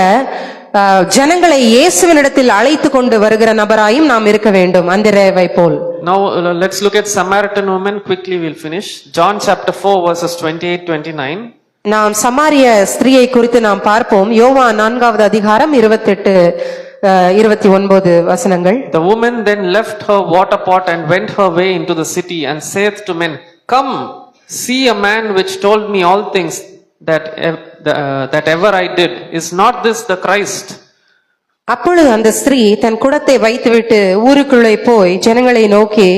ஜனங்களை இயேசுவினிடத்தில் அழைத்து கொண்டு வருகிற நபராயும் நாம் இருக்க வேண்டும் அந்திரேயாவை போல். Now let's look at Samaritan woman. Quickly we'll finish. John chapter 4 verses 28-29. நாம் சமாரிய ஸ்திரீயை குறித்து நாம் பார்ப்போம். யோவான் 4வது அதிகாரம் 28-29 வசனங்கள். The woman then left her water pot and went her way into the city and saith to men, Come, see a man which told me all things that ever I did. Is not this the Christ? அப்பொழுது அந்த ஸ்திரீ தன் குடத்தை வைத்துவிட்டு ஊருக்குள்ளே போய் ஜனங்களை நோக்கி,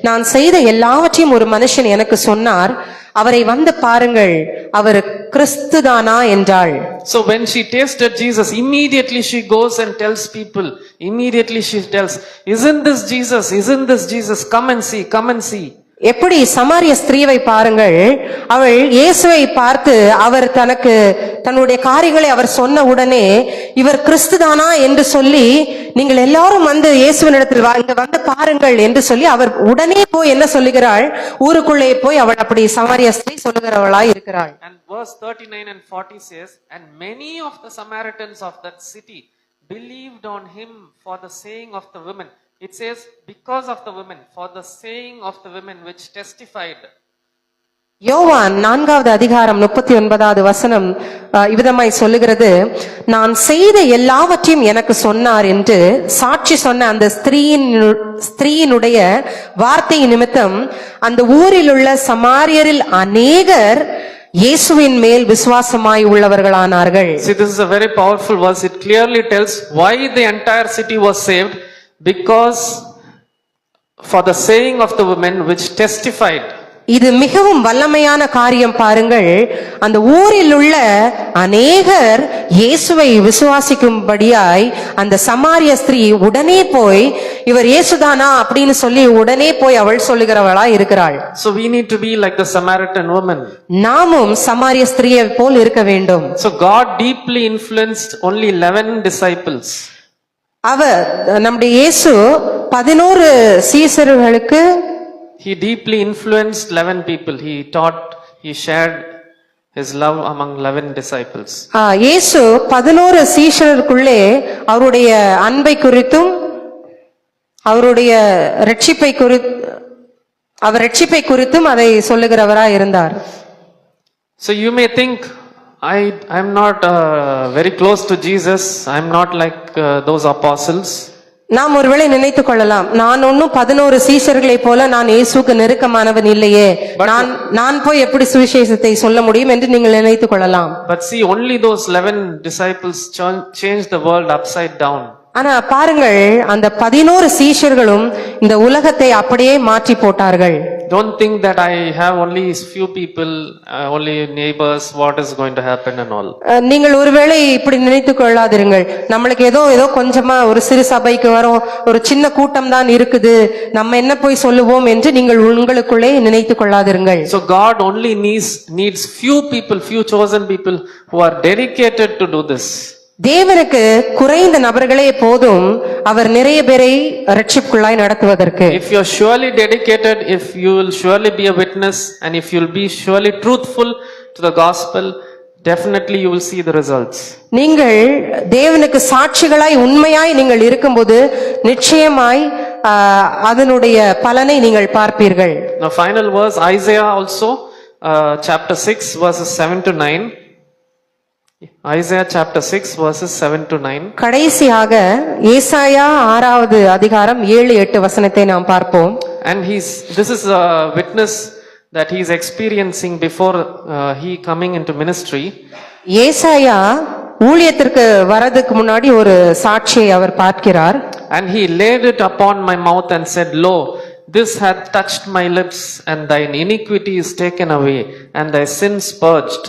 நான் செய்த எல்லாவற்றையும் ஒரு மனுஷன் எனக்கு சொன்னார், அவரை வந்து பாருங்கள், அவர் கிறிஸ்துதானா என்றாள். So when she tasted Jesus, immediately she goes and tells people, immediately she tells, Isn't this Jesus? Isn't this Jesus? Come and see, come and see. எப்படி சமாரிய ஸ்திரீவை பாருங்கள், அவள் இயேசுவை பார்த்து அவர் தன்னுடைய காரியங்களை அவர் சொன்ன உடனே இவர் கிறிஸ்துதானா என்று சொல்லி, நீங்கள் எல்லாரும் வந்து இயேசுவினிடத்தில் இங்க வந்து பாருங்கள் என்று சொல்லி அவர் உடனே போய் என்ன சொல்லுகிறாள், ஊருக்குள்ளே போய் அவள் அப்படி சமாரிய ஸ்திரீ சொல்லுகிறவளாய் இருக்கிறாள். And verse 39 and 40 says, And many of the Samaritans of that city believed on him for the saying of the women. It says, because of the women, for the saying of the women which testified. யோவான் 4வது அதிகாரம் 39வது வசனம் இவ்விதமாய் சொல்லுகிறது, நான் செய்த எல்லாவற்றையும் எனக்கு சொன்னார் என்று சாட்சி சொன்ன அந்த ஸ்திரீயினுடைய வார்த்தை நிமித்தம் அந்த ஊரில் உள்ள சமாரியரில் அநேகர் இயேசுவின் மேல் விசுவாசமாய் உள்ளவர்களானார்கள். See, this is a very powerful verse. It clearly tells why the entire city was saved. Because for the saying of the women which testified. இது மிகவும் வல்லமையான காரியம் பாருங்கள். அந்த ஊரில் உள்ள அநேகர் இயேசுவை விசுவாசிக்கும்படியாய் அந்த சமாரிய ஸ்திரீ உடனே போய் இவர் இயேசுதானா அப்படின்னு சொல்லி உடனே போய் அவள் சொல்லுகிறவளா இருக்கிறாள். So we need to be like the Samaritan woman. நாமும் சமாரிய ஸ்திரீயை போல் இருக்க வேண்டும். So God deeply influenced only 11 disciples. அவர் நம்முடைய இயேசு 11 சீஷர்களுக்கு He deeply influenced 11 people. He taught, he shared his love among 11 disciples. இயேசு 11 சீஷர்களுக்குள்ளே அவருடைய அன்பை குறித்தும் அவருடைய ரட்சிப்பை குறித்தும் அதை சொல்லுகிறவராய் இருந்தார். So you may think, I'm not very close to Jesus. I'm not like those apostles. நாம் ஒருவேளை நினைத்துக் கொள்ளலாம், நான் ஒன்னும் 11 சீஷர்களை போல நான் இயேசுக்கு நெருக்கமானவன் இல்லையே, நான் போய் எப்படி சுவிசேஷத்தை சொல்ல முடியும் என்று நீங்கள் நினைத்துக் கொள்ளலாம். But see, only those 11 disciples changed the world upside down. ஆனா பாருங்கள், அந்த 11 சீஷர்களும் இந்த உலகத்தை அப்படியே மாற்றி போட்டார்கள். Don't think that I have only few people, only neighbors, what is going to happen and all. நீங்கள் ஒருவேளை இப்படி நினைத்துக் கொள்ளாதிருங்கள், நம்மளுக்கு ஏதோ கொஞ்சமா ஒரு சிறு சபைக்கு வரும், ஒரு சின்ன கூட்டம் தான் இருக்குது, நம்ம என்ன போய் சொல்லுவோம் என்று நீங்கள் உங்களுக்குள்ளே நினைத்துக் கொள்ளாதிருங்கள். So God only needs few people, few chosen people who are dedicated to do this. தேவனுக்கு குறைந்த நபர்களே போதும் அவர் நிறைய பேரை ரட்சிப்புக்குள்ளாய் நடத்துவதற்கு. If you are surely dedicated, if you will surely be a witness, and if you will be surely truthful to the gospel, definitely you will see the results. நீங்கள் தேவனுக்கு சாட்சிகளாய் உண்மையாய் நீங்கள் இருக்கும்போது நிச்சயமாய் அதனுடைய பலனை நீங்கள் பார்ப்பீர்கள். Now final verse, Isaiah also, chapter 6 verses 7 to 9. Isaiah chapter 6 verses 7 to 9. கடைசியாக ஏசாயா 6வது அதிகாரம் 7-8 வசனத்தை நாம் பார்ப்போம். And this is a witness that he is experiencing before he coming into ministry. ஏசாயா ஊழியத்திற்கு வரதுக்கு முன்னாடி ஒரு சாட்சியை அவர் பார்க்கிறார். And he laid it upon my mouth and said, Lo, this hath touched my lips, and thine iniquity is taken away, and thy sins purged.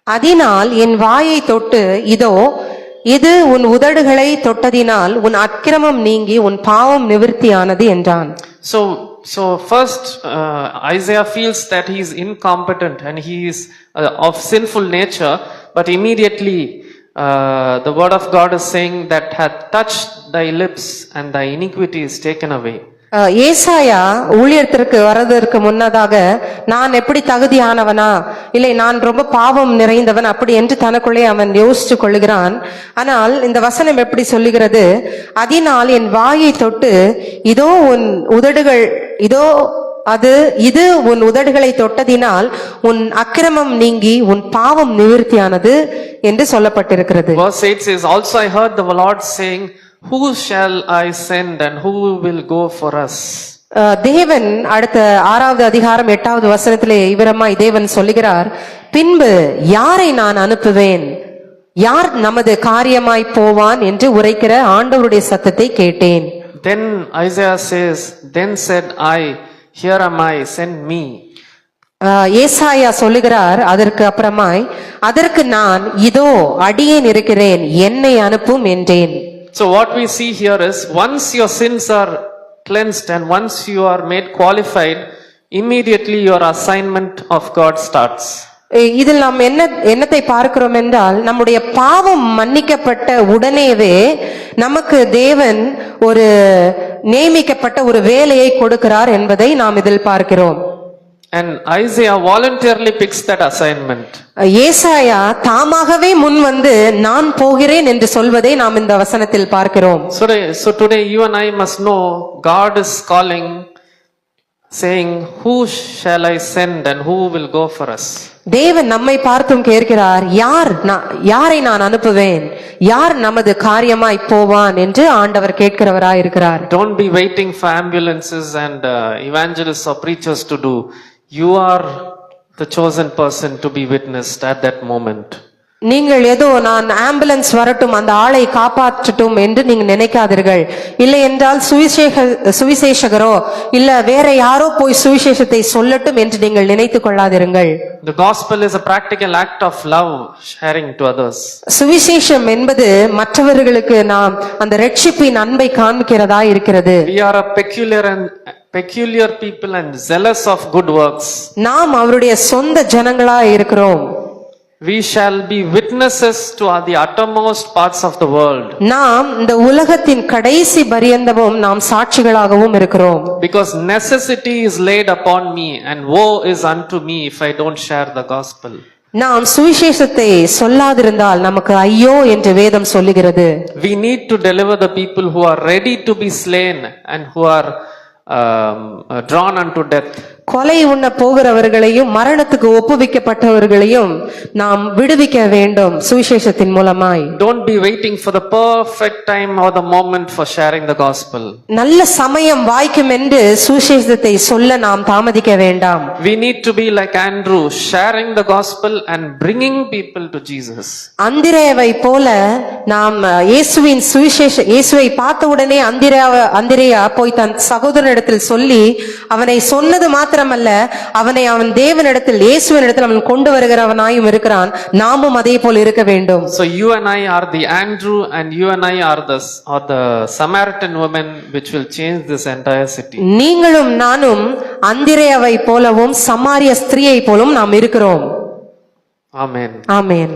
அதனால் என் வாயை தொட்டு, இதோ இது உன் உதடுகளை தொட்டதினால் உன் அக்கிரமம் நீங்கி உன் பாவம் நிவிர்த்தியானது என்றான். So first Isaiah feels that he is incompetent and he is of sinful nature, but immediately the word of God is saying that hath touched thy lips and thy iniquity is taken away. ஏசாயா ஊழியத்திற்கு வரதற்கு முன்னதாக நான் எப்படி தகுதியானவனா, இல்லை நான் ரொம்ப பாவம் நிறைந்தவன் அப்படி என்று தனக்குள்ளே அவன் யோசிச்சு கொள்ளுகிறான். ஆனால் இந்த வசனம் எப்படி சொல்லுகிறது, அதனால் என் வாயை தொட்டு, இதோ உன் உதடுகள், இது உன் உதடுகளை தொட்டதினால் உன் அக்கிரமம் நீங்கி உன் பாவம் நிவிர்த்தியானது என்று சொல்லப்பட்டிருக்கிறது. Verse 8 says, Also I heard the Lord saying, Who shall I send and who will go for us? தேவன் அடுத்த 6வது அதிகாரம் 8வது வசனத்திலே இவரமாய் தேவன் சொல்லுகிறார், பின்பு யாரை நான் அனுப்புவேன், யார் நமது காரியமாய் போவான் என்று உரைக்கிற ஆண்டவருடைய சத்தத்தை கேட்டேன். Then Isaiah says, Then said I, Here am I, send me. ஏசாயா சொல்லுகிறார் அதற்கு அப்புறமாய், அதற்கு நான் இதோ அடியேன் இருக்கிறேன், என்னை அனுப்பும் என்றேன். So what we see here is, once your sins are cleansed and once you are made qualified, immediately your assignment of God starts. இதில் நாம் என்னத்தை பார்க்கிறோம் என்றால், நம்முடைய பாவம் மன்னிக்கப்பட்ட உடனேவே நமக்கு தேவன் ஒரு நியமிக்கப்பட்ட ஒரு வேலையை கொடுக்கிறார் என்பதை நாம் இதில் பார்க்கிறோம். And Isaiah voluntarily picks that assignment. ஏசாயா தாமாகவே முன் வந்து நான் போகிறேன் என்று சொல்வதை நாம் இந்த வசனத்தில் பார்க்கிறோம். So today you and I must know God is calling, saying, Who shall I send and who will go for us? தேவன் நம்மை பார்த்தும் கேட்கிறார், யாரை நான் அனுப்புவேன், யார் நமது காரியமாய் போவான் என்று ஆண்டவர் கேட்கிறவராய் இருக்கிறார். Don't be waiting for ambulances and evangelists or preachers to do. You are the chosen person to be witnessed at that moment. நீங்கள் ஏதோ நான் ஆம்புலன்ஸ் வரட்டும் அந்த ஆளை காப்பாற்றட்டும் என்று நீங்க நினைக்காதீர்கள். இல்லை என்றால் சுவிசேஷகரோ இல்ல வேற யாரோ போய் சுவிசேஷத்தை சொல்லட்டும் என்று நீங்கள் நினைத்துக் கொள்ளாதிருங்கள். The gospel is a practical act of love, sharing to others. சுவிசேஷம் என்பது மற்றவர்களுக்கு நாம் அந்த ரட்சிப்பின் அன்பை காண்பிக்கிறதா இருக்கிறது. We are a peculiar people and zealous of good works. நாம் அவருடைய சொந்த ஜனங்களா இருக்கிறோம். We shall be witnesses to the uttermost parts of the world. நாம் இந்த உலகத்தின் கடைசி பரியந்தமும் நாம் சாட்சிகளாகவும் இருக்கிறோம். Because necessity is laid upon me and woe is unto me if I don't share the gospel. நாம் சுவிசேஷத்தை சொல்லாதிருந்தால் நமக்கு ஐயோ என்று வேதம் சொல்லுகிறது. We need to deliver the people who are ready to be slain and who are drawn unto death. கொலை உண்ண போகிறவர்களையும் மரணத்துக்கு ஒப்புவிக்கப்பட்டவர்களையும் நாம் விடுவிக்க வேண்டும் சுவிசேஷத்தின் மூலமாய். Don't be waiting for the perfect time or the moment for sharing the gospel. நல்ல சமயம் வாய்க்கும் என்று சுவிசேஷத்தை சொல்ல நாம் தாமதிக்க வேண்டாம். We need to be like Andrew, sharing the gospel and bringing people to Jesus. அந்திரேயாவை போல நாம் இயேசுவின் இயேசுவை பார்த்த உடனே அந்திரேயா போய் தன் சகோதரனிடத்தில் சொல்லி அவனை சொன்னது மாத்திரமல்ல, அவனை அவன் தேவனிடத்தில் இயேசுவினிடத்தில் அவன் கொண்டு வருகிறவனாயும் இருக்கிறான். நாமும் அதே போல் இருக்க வேண்டும். So you and I are the Andrew, and you and I are the Samaritan woman which will change this entire city. நீங்களும் நானும் அந்திரேயாவை போலவும் சமாரிய ஸ்திரீயை போலவும் நாம் இருக்கிறோம். Amen. ஆமென்.